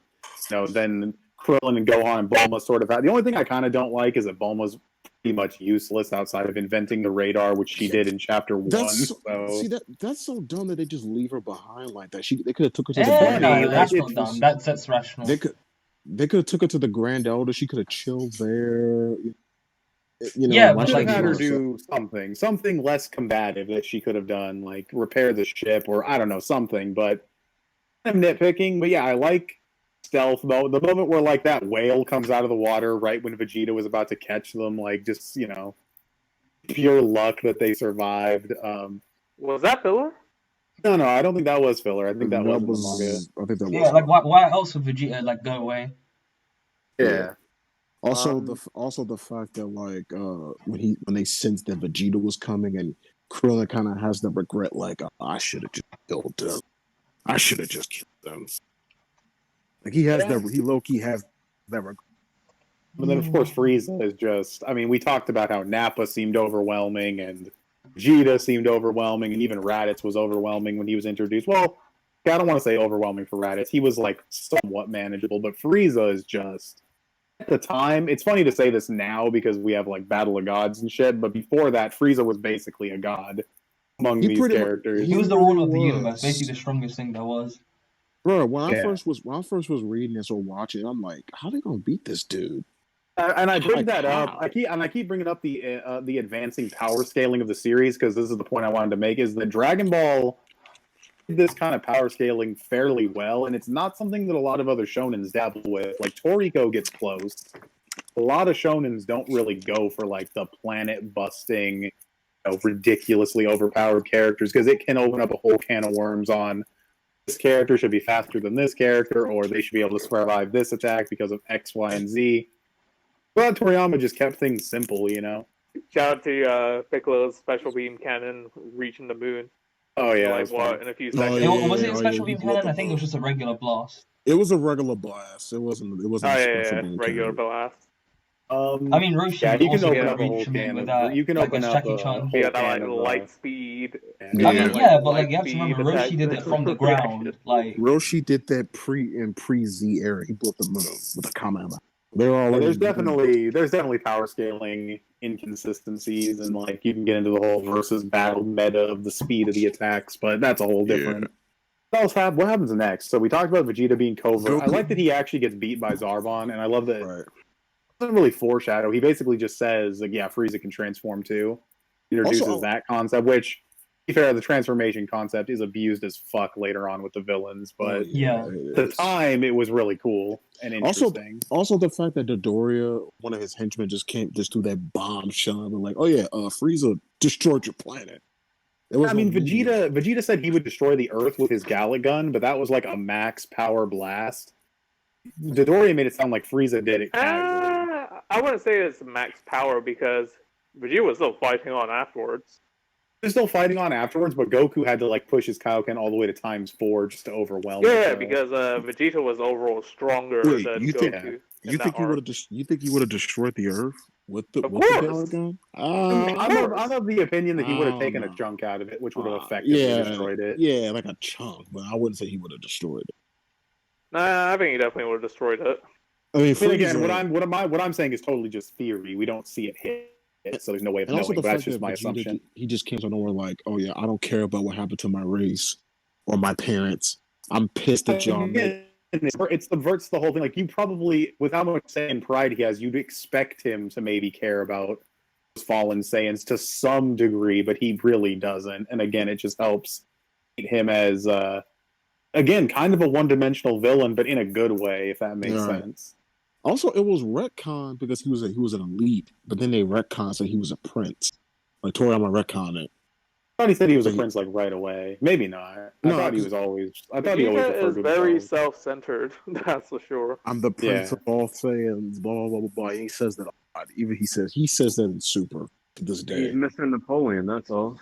Then Krillin and Gohan and Bulma sort of have. The only thing I kind of don't like is that Bulma's pretty much useless outside of inventing the radar, which she did in chapter 1. See, that's so dumb that they just leave her behind like that. They could have took her to the Grand Elder. That's not dumb. That's rational. They could have took her to the Grand Elder. She could have chilled there. But like had her do something less combative that she could have done, like repair the ship or I don't know, something. But I'm nitpicking. But yeah, I like stealth mode. The moment where like that whale comes out of the water right when Vegeta was about to catch them, like just pure luck that they survived. Was that filler? No, I don't think that was filler. I think that was manga. I think that was. Yeah, like why else would Vegeta like go away? Yeah. Also, the fact that like when they sensed that Vegeta was coming and Krillin kind of has the regret, like I should have just killed them. I should have just killed them. Like he low-key has that regret. But then of course Frieza is just. I mean, we talked about how Nappa seemed overwhelming and Vegeta seemed overwhelming, and even Raditz was overwhelming when he was introduced. Well, I don't want to say overwhelming for Raditz. He was like somewhat manageable, but Frieza is just. At the time, it's funny to say this now because we have like Battle of Gods and shit, but before that, Frieza was basically a god among these characters. He was the ruler of the universe, basically the strongest thing there was. Bro, when I first was reading this or watching, I'm like, how they gonna beat this dude? And I bring that up. I keep bringing up the advancing power scaling of the series because this is the point I wanted to make: is that Dragon Ball did this kind of power scaling fairly well, and it's not something that a lot of other shonens dabble with. Like Toriko gets close. A lot of shonens don't really go for like the planet busting, ridiculously overpowered characters because it can open up a whole can of worms on. This character should be faster than this character, or they should be able to survive this attack because of X, Y, and Z. But Toriyama just kept things simple, Shout out to Piccolo's special beam cannon reaching the moon. Oh yeah, in a few seconds. Was it a special beam cannon? I think it was just a regular blast. It was a regular blast. It wasn't. A special beam regular cannon. blast. I mean, Roshi you can also open up a reach whole me can with of. that. You can like open up Jackie a Chan. whole That can like of light speed. I mean, but like you have to remember, Roshi did it from the ground. Like Roshi did that pre Z era. He blew up the moon with a Kamehameha. There's definitely power scaling inconsistencies, and like you can get into the whole versus battle meta of the speed of the attacks, but that's a whole different. What happens next? So we talked about Vegeta being covert. I like that he actually gets beat by Zarbon, and I love that. It doesn't really foreshadow. He basically just says, like, yeah, Frieza can transform too. He introduces that concept, which, to be fair, the transformation concept is abused as fuck later on with the villains, but at the time it was really cool and interesting. Also the fact that Dodoria, one of his henchmen, just threw that bombshell and like, oh yeah, Frieza destroyed your planet. Vegeta said he would destroy the Earth with his Gallic gun, but that was like a max power blast. Dodoria made it sound like Frieza did it casually. I wouldn't say it's max power because Vegeta was still fighting on afterwards. He was still fighting on afterwards, but Goku had to like push his Kaioken all the way to ×4 just to overwhelm him. Yeah, because Vegeta was overall stronger than Goku. You think he would have destroyed the Earth with the Gallic gun? I'm of the opinion that he would have taken a chunk out of it, which would have effectively destroyed it. Yeah, like a chunk, but I wouldn't say he would have destroyed it. Nah, I think he definitely would have destroyed it. I mean, again, what I'm saying is totally just theory. We don't see it hit, so there's no way of knowing. But that's just my assumption. He just came to nowhere like, oh yeah, I don't care about what happened to my race or my parents. I'm pissed at y'all. It subverts the whole thing. Like you probably, with how much Saiyan pride he has, you'd expect him to maybe care about those fallen Saiyans to some degree, but he really doesn't. And again, it just helps him as again kind of a one-dimensional villain, but in a good way, if that makes sense. Also, it was retcon because he was an elite, but then they retcon so he was a prince. Like Toriyama retcon it. I thought he said he was a prince like right away. Maybe not. I thought he was always. I thought he always referred to himself. Very self-centered. That's for sure. I'm the prince of all Saiyans. Blah blah blah blah. He says that. Even he says that in Super to this day. He's Mr. Napoleon. That's all.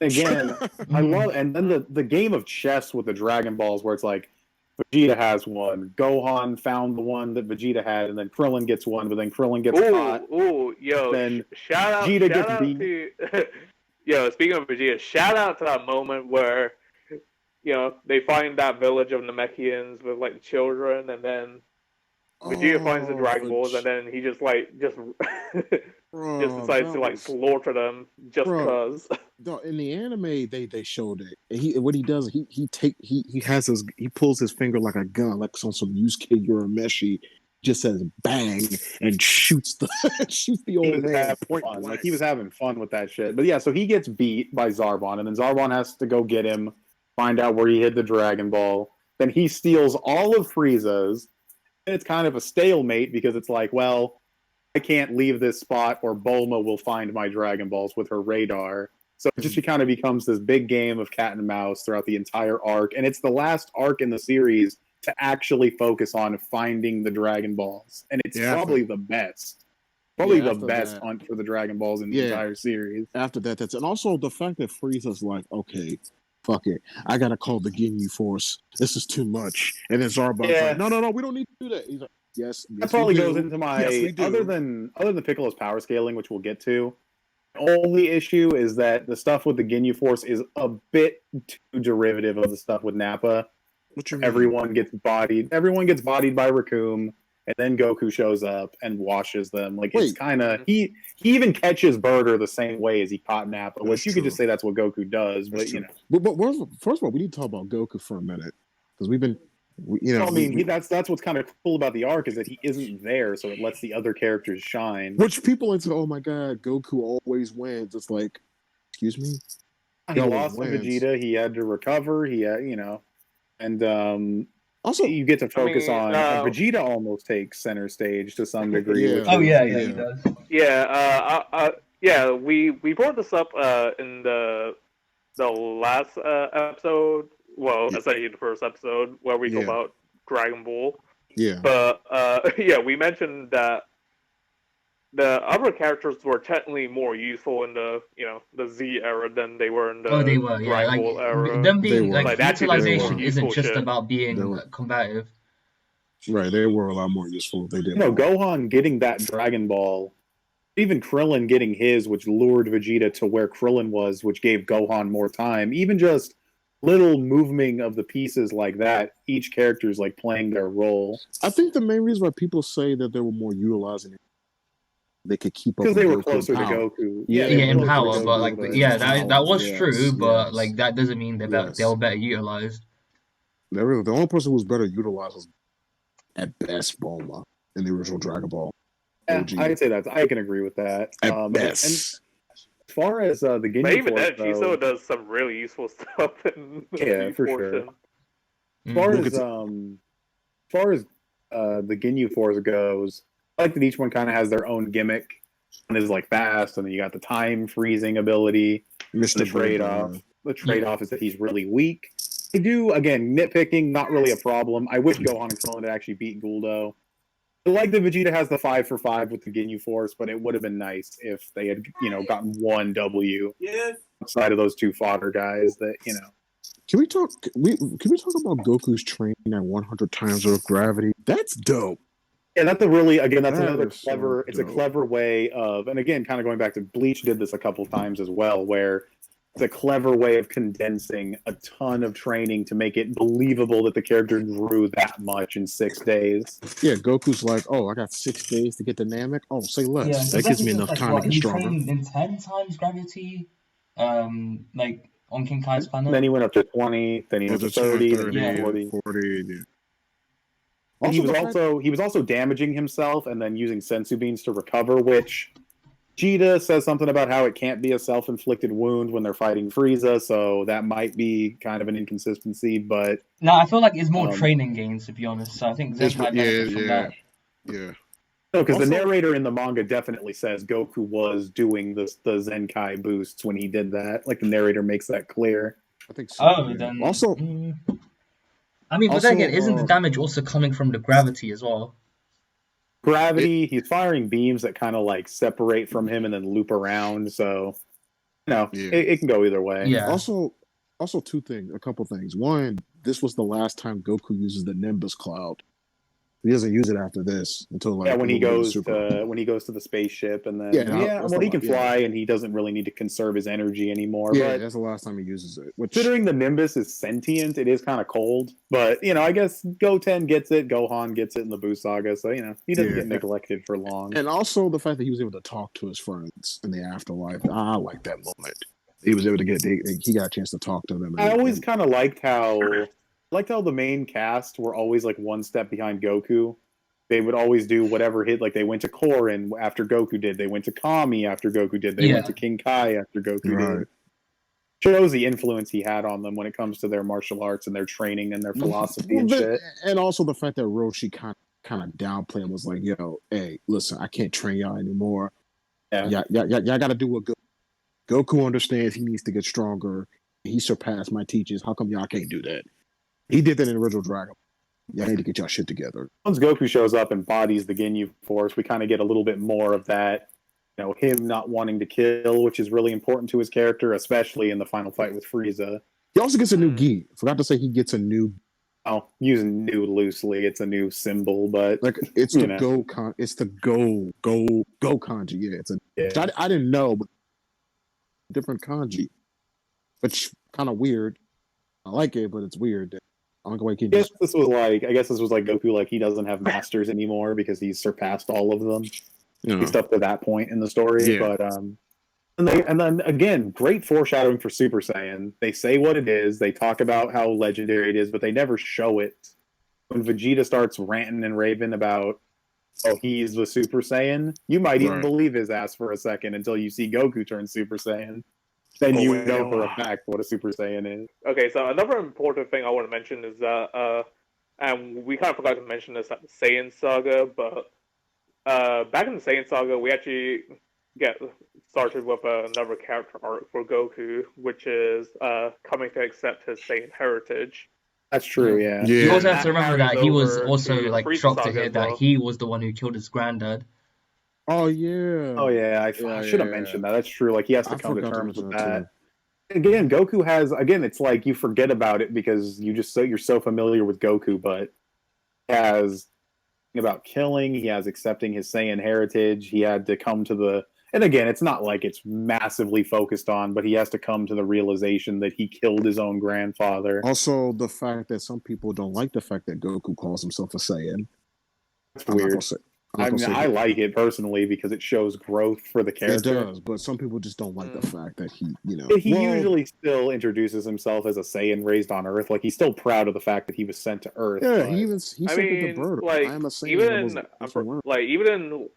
Again, I love, and then the game of chess with the Dragon Balls, where it's like Vegeta has one, Gohan found the one that Vegeta had, and then Krillin gets one, but then Krillin gets caught. Then shout out to yo. Speaking of Vegeta, shout out to that moment where they find that village of Namekians with like children, and then Vegeta finds the Dragon Balls, and then he just decides to like slaughter them just because. In the anime, they showed it. And what he does, he pulls his finger like a gun, like on some Yusuke Urameshi, just says bang and shoots the old man point blank. Like he was having fun with that shit. But yeah, so he gets beat by Zarbon, and then Zarbon has to go get him, find out where he hid the Dragon Ball. Then he steals all of Frieza's. And it's kind of a stalemate because it's like, well, I can't leave this spot or Bulma will find my Dragon Balls with her radar. So it just kind of becomes this big game of cat and mouse throughout the entire arc. And it's the last arc in the series to actually focus on finding the Dragon Balls. And it's probably the best. Probably the best hunt for the Dragon Balls in the entire series. After that, and also the fact that Frieza's like, okay, fuck it, I gotta call the Ginyu Force. This is too much. And then Zarbon's like, no, we don't need to do that. He's like, yes, that probably goes into my other than Piccolo's power scaling, which we'll get to. The only issue is that the stuff with the Ginyu Force is a bit too derivative of the stuff with Nappa. What you mean? Everyone gets bodied by Raccoon, and then Goku shows up and washes them. Like it's kind of he even catches Burger the same way as he caught Nappa, which you could just say that's what Goku does. But But first of all, we need to talk about Goku for a minute because we've been. That's what's kind of cool about the arc is that he isn't there, so it lets the other characters shine. Which people into, oh my god, Goku always wins. It's like, excuse me, he lost to Vegeta. He had to recover. He had, and also you get to focus on Vegeta almost takes center stage to some degree. He does. We brought this up in the last episode. Well, essentially the first episode where we talk about Dragon Ball. Yeah. But we mentioned that the other characters were technically more useful in the the Z era than they were in the Dragon Ball era. Them being utilization isn't just about being combative. Right, they were a lot more useful. They did. Gohan getting that Dragon Ball, even Krillin getting his, which lured Vegeta to where Krillin was, which gave Gohan more time. Even just little moving of the pieces like that, each character is like playing their role. I think the main reason why people say that they were more utilizing it, they could keep up because they were closer to Goku. In power, but that was true. But like that doesn't mean they were better utilized. The only person who was better utilized was at best Bulma in the original Dragon Ball. Yeah, I'd say that. I can agree with that. At best. As far as the Ginyu but even Force, then, Jiso does some really useful stuff. For sure. As far as the Ginyu Force goes, I like that each one kind of has their own gimmick. One is like fast, and then you got the time freezing ability. Mr. The trade-off is that he's really weak. I do, again, nitpicking, not really a problem. I wish Gohan and Krillin had actually beat Guldo. I like that Vegeta has the 5-for-5 with the Ginyu Force, but it would have been nice if they had, gotten one W outside of those two fodder guys. Can we talk about Goku's training at 100 times Earth gravity? That's dope. Yeah, that's another clever. It's a clever way of, and again, kind of going back to Bleach did this a couple times as well, where it's a clever way of condensing a ton of training to make it believable that the character grew that much in 6 days. Yeah, Goku's like, oh, I got 6 days to get the Namek. Oh, say less. Yeah, that gives me enough time to get stronger. He trained in 10 times gravity, like on King Kai's planet. Then he went up to 20. Then he went to 30. 40. Yeah. And he was also damaging himself and then using sensu beans to recover, which Vegeta says something about how it can't be a self-inflicted wound when they're fighting Frieza, so that might be kind of an inconsistency, but... No, I feel like it's more training gains, to be honest, so I think Zen might benefit from that. Yeah. No, because the narrator in the manga definitely says Goku was doing the Zenkai boosts when he did that. Like the narrator makes that clear. I think so. Oh, yeah. then Also, I mean, but then again, isn't the damage also coming from the gravity as well? Gravity. He's firing beams that kind of like separate from him and then loop around. So, it can go either way. Yeah. Also, a couple things. One, this was the last time Goku uses the Nimbus Cloud. He doesn't use it after this until like when he goes to the spaceship and then he can fly and he doesn't really need to conserve his energy anymore. Yeah, but that's the last time he uses it. Considering the Nimbus is sentient, it is kind of cold. But I guess Goten gets it, Gohan gets it in the Buu Saga, so he doesn't get neglected for long. And also the fact that he was able to talk to his friends in the afterlife, I like that moment. He was able to he got a chance to talk to them. I always kind of liked how the main cast were always like one step behind Goku. They would always do whatever hit. Like they went to Korin after Goku did. They went to Kami after Goku did. They went to King Kai after Goku did. Shows the influence he had on them when it comes to their martial arts and their training and their philosophy and shit. And also the fact that Roshi kind of downplayed and was like, "Yo, hey, listen, I can't train y'all anymore. Y'all got to do what Goku understands. He needs to get stronger. He surpassed my teachings. How come y'all can't do that?" He did that in the original Dragon. Y'all need to get y'all shit together. Once Goku shows up and bodies the Ginyu Force, we kind of get a little bit more of that, him not wanting to kill, which is really important to his character, especially in the final fight with Frieza. He also gets a new gi. Forgot to say he gets a new. Oh, using new loosely, it's a new symbol, but like it's the go kanji. Yeah, I didn't know, but different kanji, which kind of weird. I like it, but it's weird. I guess this was like Goku, like he doesn't have masters anymore because he's surpassed all of them. He's up to that point in the story. But and then again, great foreshadowing for Super Saiyan. They say what it is, they talk about how legendary it is, but they never show it. When Vegeta starts ranting and raving about he's the Super Saiyan, you might even believe his ass for a second until you see Goku turn Super Saiyan. Then you know for a fact what a Super Saiyan is. Okay, so another important thing I want to mention is that, and we kind of forgot to mention this at the Saiyan Saga, but back in the Saiyan Saga, we actually get started with another character arc for Goku, which is coming to accept his Saiyan heritage. That's true, yeah. You also have to remember that he was also like shocked to hear that he was the one who killed his granddad. Oh yeah. I should have mentioned that. That's true. Like he has to come to terms with that. Again, Goku has it's like you forget about it because you're so familiar with Goku, but he has about killing, he has accepting his Saiyan heritage, he had to come to and again, it's not like it's massively focused on, but he has to come to the realization that he killed his own grandfather. Also, the fact that some people don't like the fact that Goku calls himself a Saiyan. That's weird. I like it personally because it shows growth for the character. It does, but some people just don't like the fact that he, usually still introduces himself as a Saiyan raised on Earth. Like he's still proud of the fact that he was sent to Earth. Yeah, he said the bird. Like, I am a Saiyan. Even in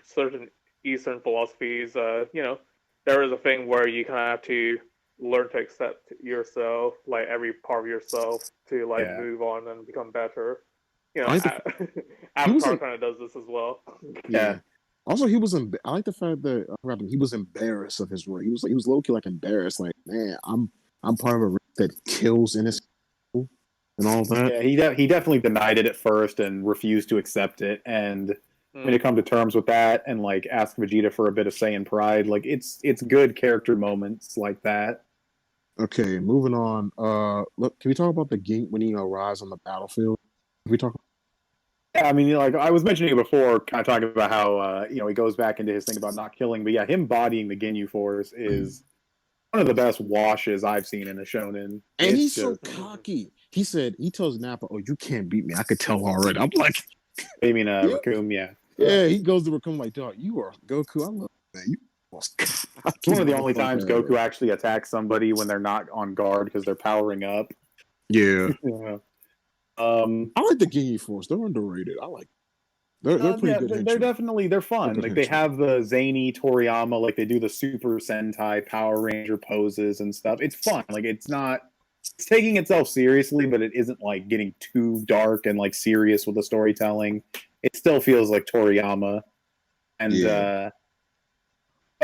certain Eastern philosophies, there is a thing where you kind of have to learn to accept yourself, like every part of yourself, to move on and become better. Avatar kind of does this as well. Yeah. Also, I like the fact that he was embarrassed of his work. He was low key embarrassed. Like, man, I'm part of a race that kills innocent people and all that. Yeah, he definitely denied it at first and refused to accept it. And when you come to terms with that and ask Vegeta for a bit of Saiyan pride, it's good character moments like that. Okay, moving on. Look, can we talk about the Gink when he arrives on the battlefield? Can we talk? Yeah, I mean, I was mentioning it before, kind of talking about how he goes back into his thing about not killing, but yeah, him bodying the Ginyu Force is one of the best washes I've seen in a shonen. And he's so cocky. He tells Nappa, "Oh, you can't beat me. I could tell already." I'm like, I mean, Raccoon, yeah. Yeah, he goes to Raccoon like, "Dog, you are Goku. I love you, man. You almost cocky." It's one of the only times Goku actually attacks somebody when they're not on guard because they're powering up. Yeah. I like the Ginyu Force. They're underrated. I like. They're pretty good. They're fun. They have the zany Toriyama, they do the Super Sentai Power Ranger poses and stuff. It's fun. It's taking itself seriously, but it isn't getting too dark and serious with the storytelling. it still feels like Toriyama. And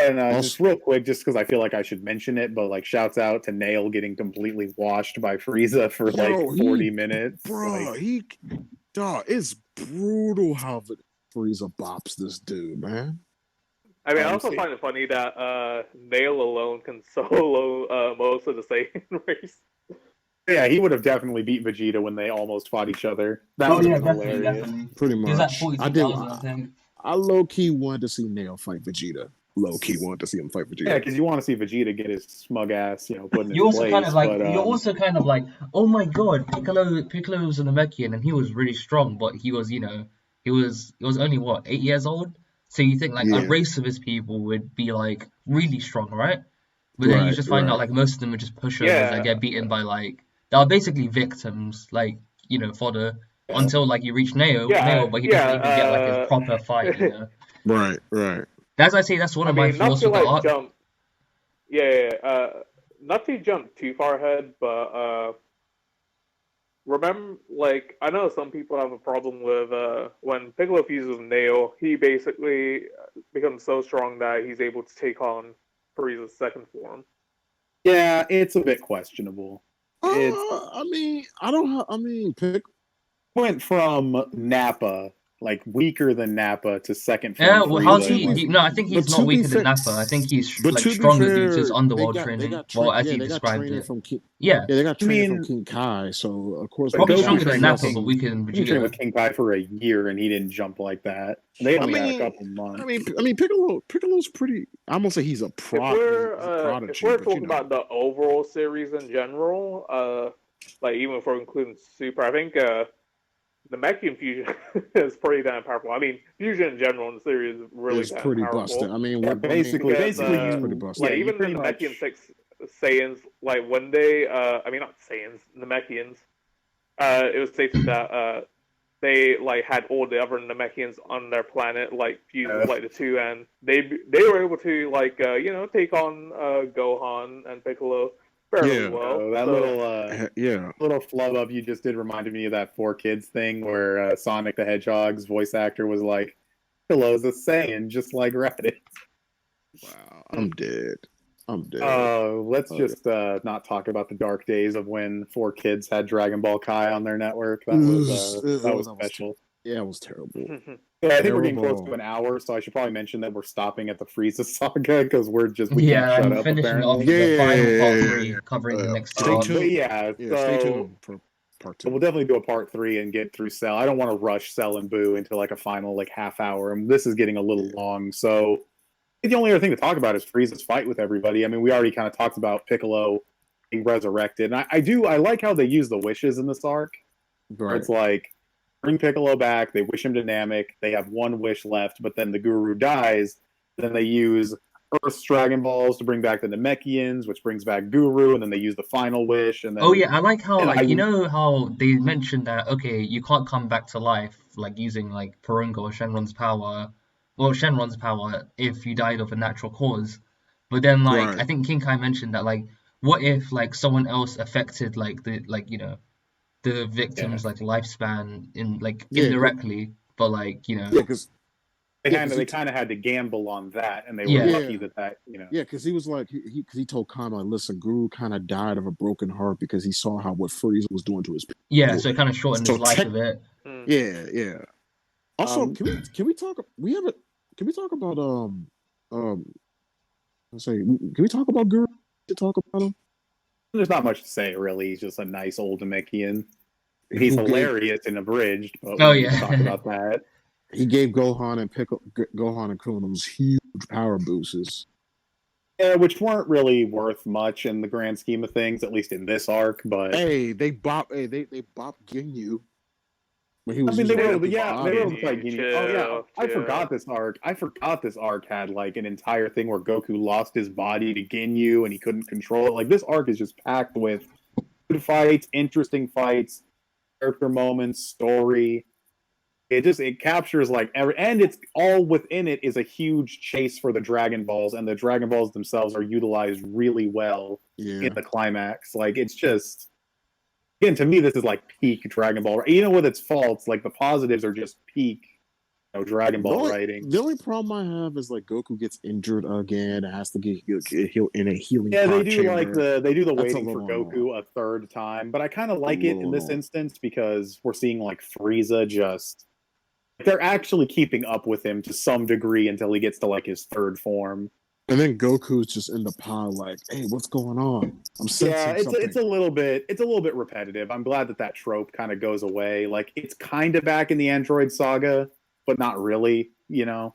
just real quick, just because I feel like I should mention it, but like shouts out to Nail getting completely washed by Frieza for 40 minutes. Bro, it's brutal how Frieza bops this dude, man. I mean, I also find it funny that Nail alone can solo most of the Saiyan race. Yeah, he would have definitely beat Vegeta when they almost fought each other. That would have been hilarious. Definitely. Pretty much. I think. I low-key wanted to see Nail fight Vegeta. Low-key wanted to see him fight Vegeta. Yeah, because you want to see Vegeta get his smug ass, put in his also place. You're also kind of like, oh my god, Piccolo was a Namekian and he was really strong, but he was, he was only 8 years old. So you think like a race of his people would be like really strong, right? But then you just find out like most of them are just pushovers that get beaten by they are basically victims, like fodder until like you reach Neo, but he doesn't even get like his proper fight, Right. As I say, that's one of my flaws with the arc. Not to jump too far ahead, but remember, like, I know some people have a problem with when Piccolo fuses with Nail, he basically becomes so strong that he's able to take on Frieza's second form. Yeah, it's a bit questionable. Pick went from Nappa, like weaker than Nappa, to second form. Yeah, well, how's he? No, I think he's not weaker than Nappa. I think he's like stronger due to his underworld training. As he described it. They got training from King Kai, so of course. Probably stronger than Nappa, but weaker than Vegeta. He trained with King Kai for a year, and he didn't jump like that. They only had a couple months. I mean, Piccolo's pretty. I'm gonna say he's a prodigy. If we're talking about the overall series in general, like even if we're including Super, I think the Namekian fusion is pretty damn powerful. I mean, fusion in general in the series is really damn pretty powerful. busted. I mean, basically, it's pretty busted. Like even the Namekian 6 Saiyans, like when they, I mean not Saiyans, Namekians, it was stated that they like had all the other Namekians on their planet like fused like the two, and they were able to like take on Gohan and Piccolo. Well. That little flub up you just did reminded me of that 4Kids thing where Sonic the Hedgehog's voice actor was like, "Piccolo's a Saiyan, just like Raditz." Wow, I'm dead. Let's just not talk about the dark days of when 4Kids had Dragon Ball Kai on their network. That was special. Yeah, it was terrible. I think we're getting close to an hour, so I should probably mention that we're stopping at the Frieza saga because we can't shut up. Finishing off the final part 3, covering the next stay two. Stay tuned for part 2. We'll definitely do a part 3 and get through Cell. I don't want to rush Cell and Boo into like a final half hour. I mean, this is getting a little long, so the only other thing to talk about is Frieza's fight with everybody. I mean, we already kind of talked about Piccolo being resurrected, and I like how they use the wishes in this arc. Right. It's like, bring Piccolo back, they wish him to Namek, they have one wish left, but then the Guru dies, then they use Earth's Dragon Balls to bring back the Namekians, which brings back Guru, and then they use the final wish, and then... Oh yeah, I like how, how they mentioned that, okay, you can't come back to life, like, using, like, Porunga or Shenron's power, if you died of a natural cause, but then, like, I think King Kai mentioned that, like, what if, like, someone else affected, like, the victim's like lifespan in like indirectly, but like because they kind of had to gamble on that, and they were lucky that because he was like he told Kama, listen, Guru kind of died of a broken heart because he saw what Frieza was doing to his people. So it kind of shortened his life a bit. Also, can we talk? Can we talk about can we talk about Guru? To talk about him. There's not much to say, really. He's just a nice old Namekian. He's hilarious and abridged. But talk about that. He gave Gohan and Krillin those huge power boosts. Yeah, which weren't really worth much in the grand scheme of things, at least in this arc. But they bop Ginyu. They were able to play Ginyu. Oh yeah, I forgot this arc. This arc had like an entire thing where Goku lost his body to Ginyu and he couldn't control it. Like this arc is just packed with good fights, interesting fights, character moments, story. It captures like and it's all within it is a huge chase for the Dragon Balls, and the Dragon Balls themselves are utilized really well in the climax. Like it's just. Again, to me, this is like peak Dragon Ball. With its faults, like the positives are just peak Dragon Ball writing. The only problem I have is like Goku gets injured again, has to get healed in a healing. Yeah, they do chamber. they do the waiting for Goku a third time, but I kind of like it in this instance because we're seeing like Frieza just they're actually keeping up with him to some degree until he gets to like his third form. And then Goku's just in the pod, like, "Hey, what's going on?" I'm sensing something. It's a little bit repetitive. I'm glad that trope kind of goes away. Like, it's kind of back in the Android saga, but not really. I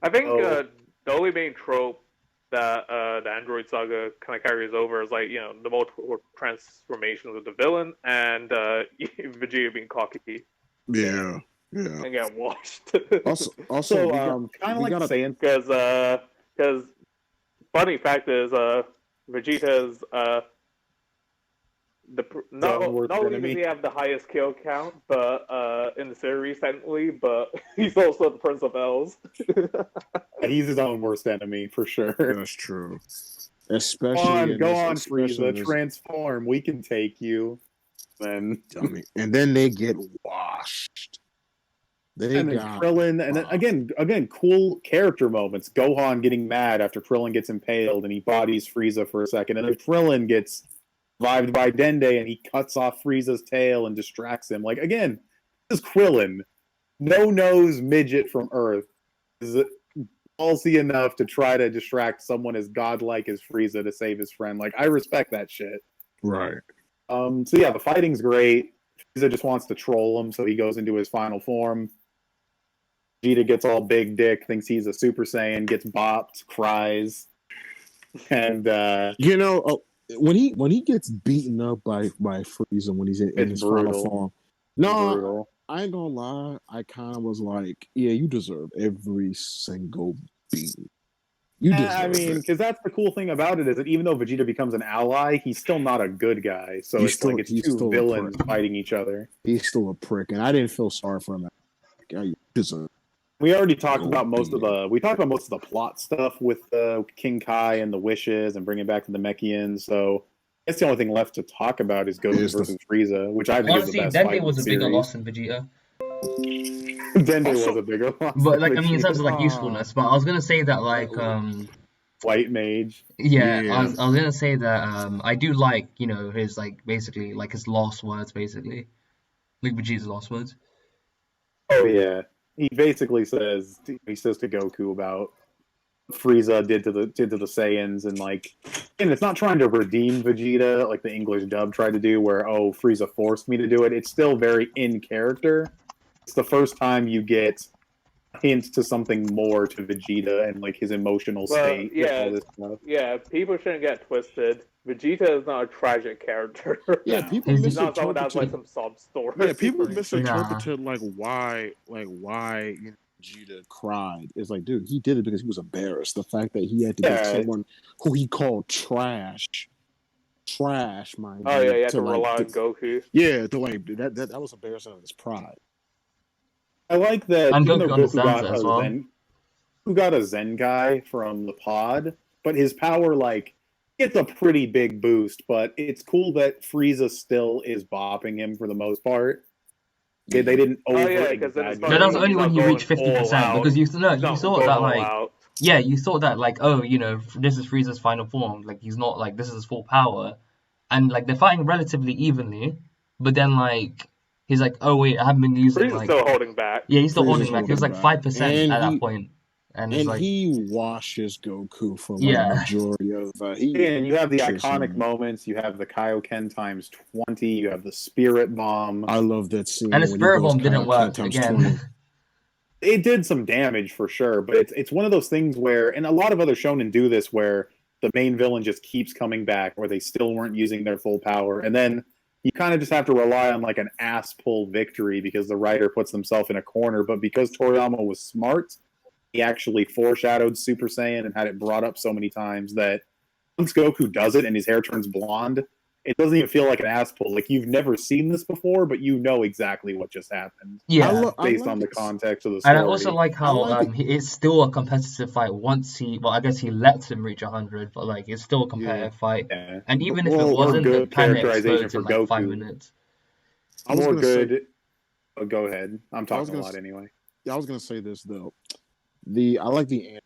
think the only main trope that the Android saga kind of carries over is like the multiple transformations of the villain and Vegeta being cocky. Yeah. And get washed. also kind of like saying because funny fact is Vegeta's not only does he have the highest kill count, but in the series technically, but he's also the Prince of L's. He's his own worst enemy for sure. That's true. Especially go on, Frieza, transform. We can take you. Then and then they get washed. And then Krillin, and then again, cool character moments. Gohan getting mad after Krillin gets impaled, and he bodies Frieza for a second, and then Krillin gets revived by Dende, and he cuts off Frieza's tail and distracts him. Like, again, this is Krillin, no-nose midget from Earth, is ballsy enough to try to distract someone as godlike as Frieza to save his friend. Like, I respect that shit. Right. So yeah, the fighting's great. Frieza just wants to troll him, so he goes into his final form. Vegeta gets all big dick, thinks he's a Super Saiyan, gets bopped, cries, and when he gets beaten up by Frieza when he's in his final form. No, I ain't gonna lie. I kind of was like, yeah, you deserve every single beating. Because that's the cool thing about it is that even though Vegeta becomes an ally, he's still not a good guy. So it's two villains fighting each other. He's still a prick, and I didn't feel sorry for him. You deserve. We already talked about most of the plot stuff with King Kai and the wishes and bringing back the Namekians. So I guess the only thing left to talk about is Goku versus Frieza, which I think is the best fight. Dende was a bigger loss than Vegeta. Dende was a bigger loss. But in terms of like usefulness. But I was gonna say that like White Mage. Yeah, I was gonna say that I do like his like basically like his last words basically, like Vegeta's last words. Oh yeah. He basically says to Goku about Frieza did to the Saiyans, and it's not trying to redeem Vegeta like the English dub tried to do, where Frieza forced me to do it. It's still very in character. It's the first time you get hints to something more to Vegeta and like his emotional state. Yeah, people shouldn't get twisted. Vegeta is not a tragic character. Yeah, people he's not someone that's like some sob story. Yeah, people misinterpreted why Vegeta cried. It's like, dude, he did it because he was embarrassed. The fact that he had to get someone who he called trash, mind you. Oh yeah, he had to rely on Goku. Yeah, that was embarrassing of his pride. I like that. And Goku understands that as well. Who got a Zen guy from the pod, but his power it's a pretty big boost, but it's cool that Frieza still is bopping him for the most part. They didn't that was only when he reached 50%, because you thought that you thought that this is Frieza's final form, like he's not like this is his full power, and like they're fighting relatively evenly, but then he's like, oh wait, I haven't been using Frieza's still holding back. Yeah, he's still holding back. He was like 5% at that point. And he washes Goku for the majority of and you have the iconic moments. You have the Kaioken times 20. You have the Spirit Bomb. I love that scene. And the Spirit Bomb didn't work again. It did some damage for sure, but it's one of those things where, and a lot of other shonen do this, where the main villain just keeps coming back, where they still weren't using their full power, and then you kind of just have to rely on an ass pull victory because the writer puts themselves in a corner. But because Toriyama was smart, he actually foreshadowed Super Saiyan and had it brought up so many times that once Goku does it and his hair turns blonde, it doesn't even feel like an ass pull. Like, you've never seen this before, but you know exactly what just happened. Yeah. Based on the context of the story. And I also like how it's still a competitive fight once I guess he lets him reach 100, but it's still a competitive fight. Yeah. And even if it wasn't, the planet explodes in Goku. 5 minutes. More good. Go ahead. I'm talking a lot anyway. I was gonna say this though. I like the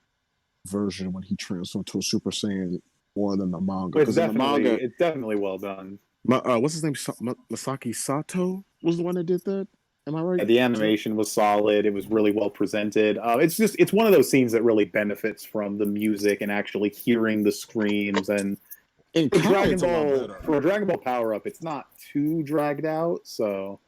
version when he transformed to a Super Saiyan more than the manga. Because in the manga, it's definitely well done. What's his name? Masaki Sato was the one that did that. Am I right? Yeah, the animation was solid. It was really well presented. It's one of those scenes that really benefits from the music and actually hearing the screams. And for a Dragon Ball Power Up, it's not too dragged out. So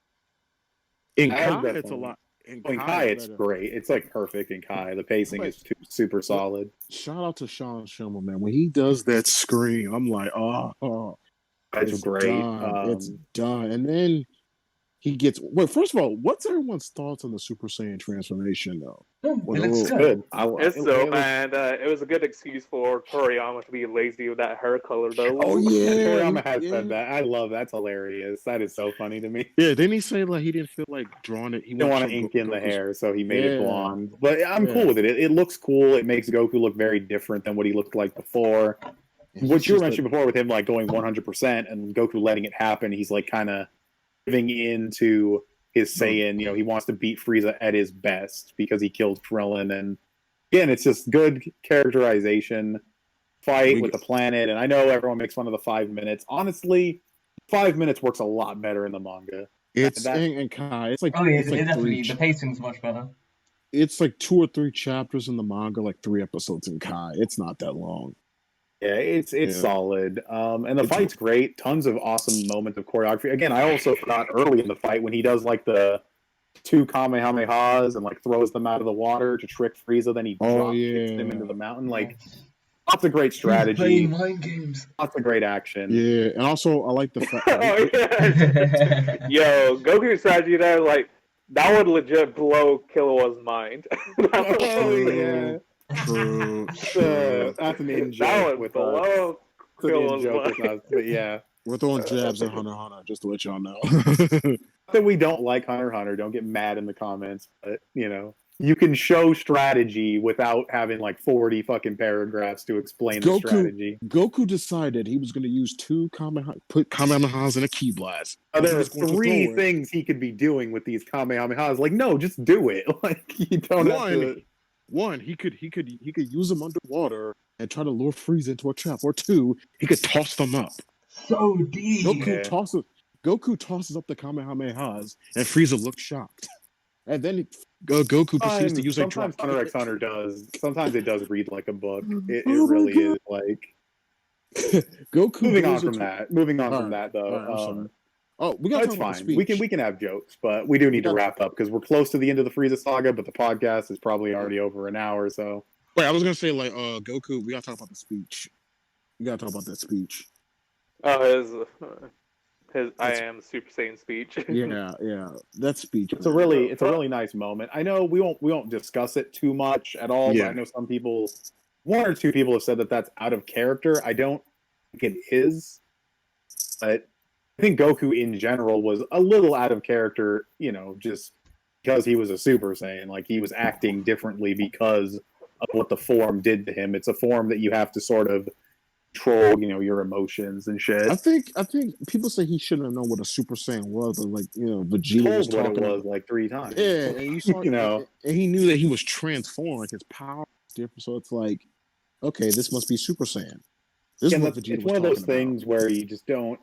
in Kai, it's a lot. In Kai, it's great. It's like perfect in Kai. The pacing is super solid. Shout out to Sean Schemmel, man. When he does that scream, I'm like, that's great. It's done. And then he gets. Well, first of all, what's everyone's thoughts on the Super Saiyan transformation, though? It looks good. It was a good excuse for Toriyama to be lazy with that hair color, though. Oh yeah, Toriyama has said that. I love that. That's hilarious. That is so funny to me. Yeah, didn't he say like he didn't feel like drawing it? He didn't want to ink in the hair, so he made it blonde. But I'm cool with it. It looks cool. It makes Goku look very different than what he looked like before. What you mentioned before with him like going 100% and Goku letting it happen, he's like kind of giving into his Saiyan. You know, he wants to beat Frieza at his best because he killed Krillin. And again, it's just good characterization, fight with the planet. And I know everyone makes fun of the 5 minutes. Honestly, 5 minutes works a lot better in the manga. It's in Kai. It's like definitely the pacing's much better. It's like 2 or 3 chapters in the manga, like 3 episodes in Kai. It's not that long. Yeah, it's solid. And the fight's great. Tons of awesome moments of choreography. Again, I also forgot early in the fight when he does like the 2 Kamehamehas and like throws them out of the water to trick Frieza, then he kicks them into the mountain. Like lots of great strategy. Playing mind games. Lots of great action. Yeah, and also I like the fact Yo, Goku's strategy there, like that would legit blow Killua's mind. Yeah. True. That's an in-joke with us. But yeah. We're throwing jabs at Hunter x Hunter, just to let y'all know. That we don't like Hunter x Hunter. Don't get mad in the comments. But, you know, you can show strategy without having like 40 fucking paragraphs to explain the strategy. Goku decided he was going to use 2 put Kamehamehas in a ki blast. There are 3 things he could be doing with these Kamehamehas. Like, no, just do it. Like, you don't have to... One, he could use them underwater and try to lure Frieza into a trap. Or 2, he could toss them up. So deep. Goku tosses up the Kamehamehas, and Frieza looks shocked. And then Goku proceeds to use a drop. Hunter x Hunter does. Sometimes it does read like a book. It really is like. Goku. Moving on from that though. We got. It's fine. We can have jokes, but we do need to wrap up because we're close to the end of the Frieza saga. But the podcast is probably already over an hour. So. Wait, I was gonna say like Goku. We gotta talk about the speech. We gotta talk about that speech. His I am Super Saiyan speech. yeah, that speech. It's a really nice moment. I know we won't discuss it too much at all. Yeah. But I know some people, 1 or 2 people have said that that's out of character. I don't think it is, but I think Goku in general was a little out of character. You know, just because he was a Super Saiyan, like he was acting differently because of what the form did to him. It's a form that you have to sort of control, you know, your emotions and shit. I think people say he shouldn't have known what a Super Saiyan was, but like, you know, Vegeta was told talking what it was like 3 times. Yeah, and you saw, you know, and he knew that he was transformed, like his power was different. So it's like, okay, this must be Super Saiyan. It's one of those things where you don't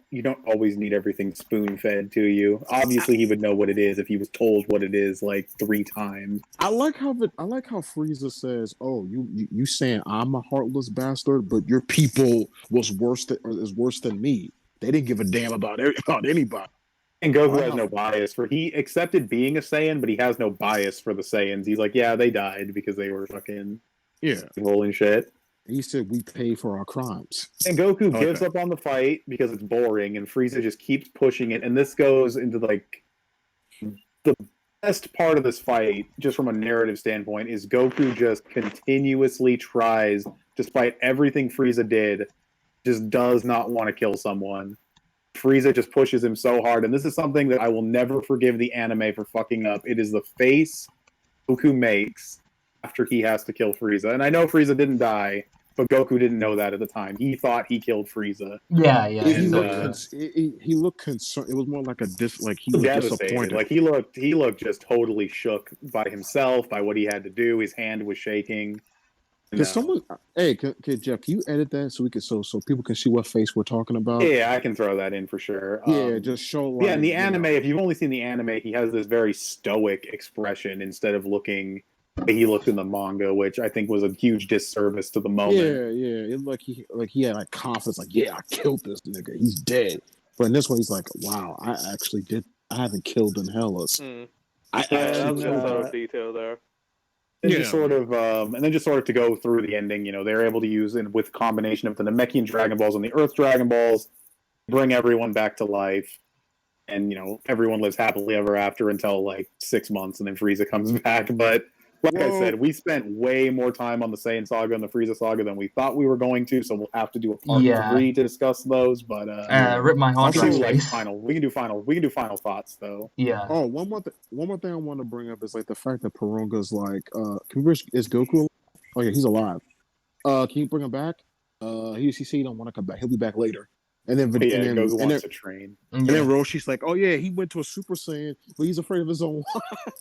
always need everything spoon fed to you. Obviously, he would know what it is if he was told what it is like 3 times. I like how Frieza says, "Oh, you saying I'm a heartless bastard, but your people is worse than me. They didn't give a damn about anybody." And Goku has no bias he accepted being a Saiyan, but he has no bias for the Saiyans. He's like, yeah, they died because they were fucking rolling shit. He said, we pay for our crimes. And Goku gives up on the fight because it's boring, and Frieza just keeps pushing it. And this goes into, like, the best part of this fight, just from a narrative standpoint, is Goku just continuously tries, despite everything Frieza did, just does not want to kill someone. Frieza just pushes him so hard. And this is something that I will never forgive the anime for fucking up. It is the face Goku makes after he has to kill Frieza. And I know Frieza didn't die, but Goku didn't know that at the time. He thought he killed Frieza. Yeah. He looked concerned. It was more like like he was devastated. disappointed. Like he looked just totally shook by himself, by what he had to do. His hand was shaking. Can someone, hey, Jeff, can you edit that so we can so people can see what face we're talking about? Yeah, I can throw that in for sure. Yeah, just show. Like, in the anime, if you've only seen the anime, he has this very stoic expression instead of looking. He looked in the manga, which I think was a huge disservice to the moment. Yeah. It he had like confidence, like, yeah, I killed this nigga, he's dead. But in this one, he's like, wow, I actually did. I haven't killed in Hellas. I actually that's detail there. And just sort of, to go through the ending, they're able to use it with combination of the Namekian Dragon Balls and the Earth Dragon Balls, bring everyone back to life, and everyone lives happily ever after until like 6 months, and then Frieza comes back. But like I said, we spent way more time on the Saiyan Saga and the Frieza Saga than we thought we were going to, so we'll have to do a part 3 to discuss those. But rip my heart out. We can do final thoughts though. Yeah. Oh, one more thing I want to bring up is like the fact that Porunga's like, is Goku alive? Oh yeah, he's alive. Can you bring him back? He said he don't want to come back. He'll be back later. And then Goku wants to train. And then Roshi's like, oh yeah, he went to a Super Saiyan, but he's afraid of his own life.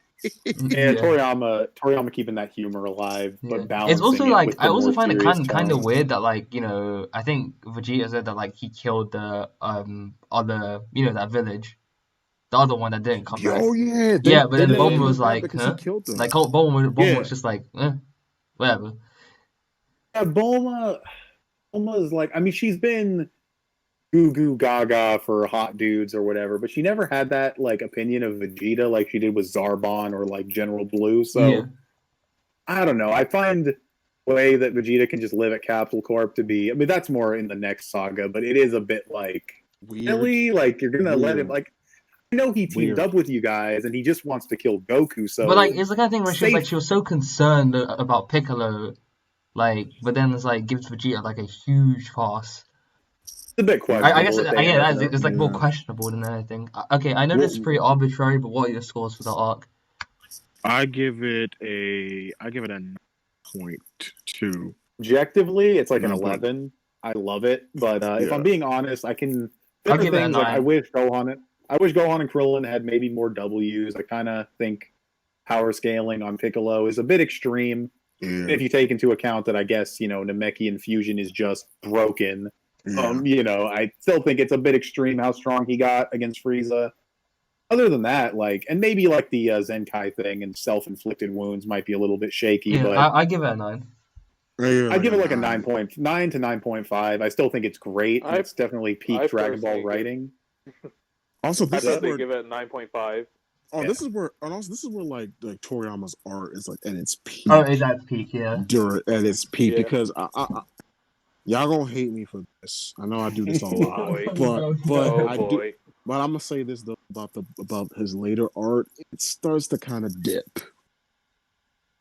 Toriyama keeping that humor alive, but balancing. It's also like I also find it kind of weird that like I think Vegeta said that like he killed the other that village, the other one that didn't come back. Oh yeah, but then Bulma was like, huh? Like Bulma was just like, whatever. Yeah, Bulma's like, I mean, she's been goo goo gaga for hot dudes or whatever, but she never had that like opinion of Vegeta like she did with Zarbon or like General Blue. So I don't know. I find the way that Vegeta can just live at Capsule Corp to be, I mean, that's more in the next saga, but it is a bit like weird. Really, like you're gonna let him like. I know he teamed up with you guys and he just wants to kill Goku. So, but like it's the kind of thing where she was so concerned about Piccolo, like, but then it's like gives Vegeta like a huge pass. A bit questionable. I guess it's like more questionable than anything. Okay, I know this is pretty arbitrary, but what are your scores for the arc? I give it a 9.2. Objectively, it's like an 11. I love it, but if I'm being honest, I'll give it a 9. Like, I wish Gohan and Krillin had maybe more W's. I kind of think power scaling on Piccolo is a bit extreme if you take into account that I guess Namekian fusion is just broken. I still think it's a bit extreme how strong he got against Frieza. Other than that, like, and maybe like the Zenkai thing and self-inflicted wounds might be a little bit shaky, but I give it a 9. I give it like a 9.9 to 9.5. I still think it's great. It's definitely peak Dragon Ball writing. Also, I definitely give it 9.5. Oh, this is where like Toriyama's art is like at its peak. Oh, it's at its peak, yeah. At its peak, because y'all gonna hate me for this. I know I do this a lot, but I'm gonna say this though about his later art. It starts to kind of dip.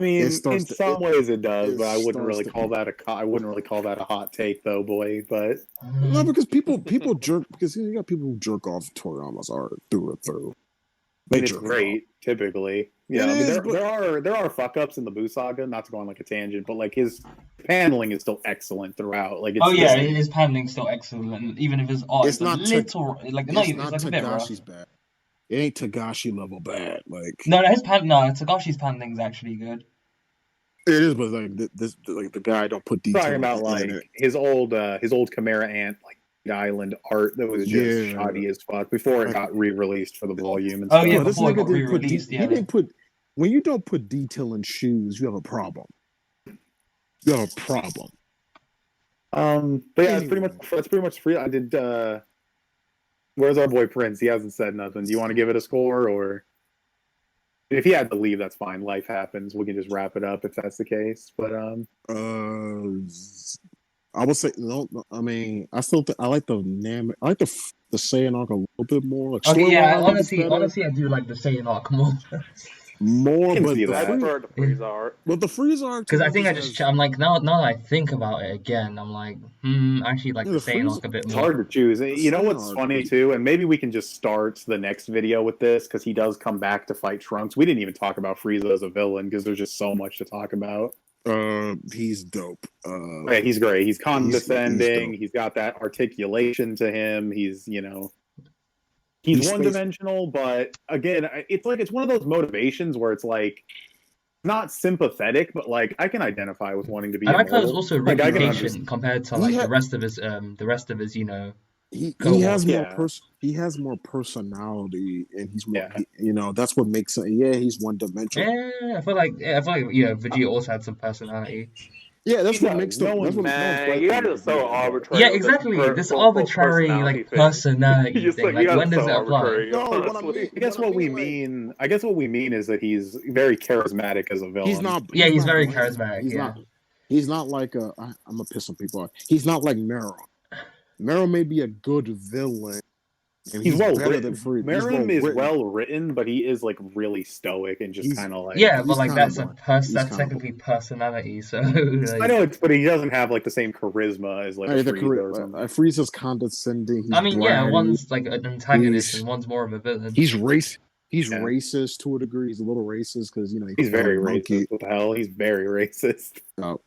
I mean, in some ways it does, but I wouldn't really call that a hot take, though, boy. But no, because people jerk because you got people who jerk off Toriyama's art through and through. It's great, typically. Yeah, there are fuck ups in the Buu saga. Not to go on like a tangent, but like his paneling is still excellent throughout. Like, his paneling's still excellent, even if his art is not little like not even like a bit rough. Bad. It ain't Tagashi level bad. Like Tagashi's paneling's actually good. It is, but like this, like the guy don't put detail. Talking about like his old Chimera Ant like Island art that was just shoddy as fuck before it got re-released for the volume. And stuff. Before it got re-released. He didn't put. When you don't put detail in shoes, you have a problem. You have a problem. But yeah, that's pretty much free. I did. Where's our boy Prince? He hasn't said nothing. Do you want to give it a score, or if he had to leave, that's fine. Life happens. We can just wrap it up if that's the case. But I would say no. I mean, I still I like the Namek. I like the Saiyan arc a little bit more. Like, honestly, I do like the Saiyan arc more. But the Frieza arc, because I think I'm like now that I think about it again, I'm like, actually like the Saiyan arc a bit more. It's hard to choose. You know what's funny too, and maybe we can just start the next video with this because he does come back to fight Trunks. We didn't even talk about Frieza as a villain because there's just so much to talk about. He's dope. Yeah, he's great. He's condescending. He's got that articulation to him. He's he's one-dimensional, but again, it's one of those motivations where it's like not sympathetic, but like I can identify with wanting to be. I like how he's also really like, patient compared to like the rest of his he has more personality, and he's more that's what makes it. Yeah, he's one-dimensional. Yeah, I feel like Vegeta also had some personality. Yeah, that's what makes them. You guys are so arbitrary. Yeah, exactly. This arbitrary like personality thing. Like when does it apply? No, I guess what we mean is that he's very charismatic as a villain. He's not. He's very charismatic. He's not like I'm gonna piss some people off. He's not like Mero. Mero may be a good villain. And he's well written. Meron is well written, but he is like really stoic and just kind of like but like that's technically personality. So like, I know but he doesn't have like the same charisma as like Frieza's condescending. One's like an antagonist and one's more of a villain. He's racist to a degree. He's a little racist because he's very racist. What the hell? He's very racist. Oh,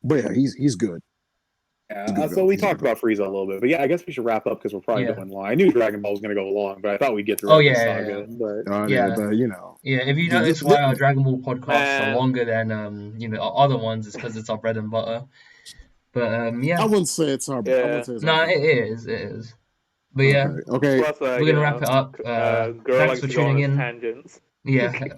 but yeah, he's good. Yeah, so we talked about Frieza a little bit, but yeah, I guess we should wrap up because we're probably going long. I knew Dragon Ball was going to go long, but I thought we'd get through the saga. But if you notice why our Dragon Ball podcasts are longer than other ones, it's because it's our bread and butter. But I wouldn't say it's our. No, it is. But yeah, okay. Plus, we're gonna wrap it up. Thanks for tuning in. Tangents. Yeah,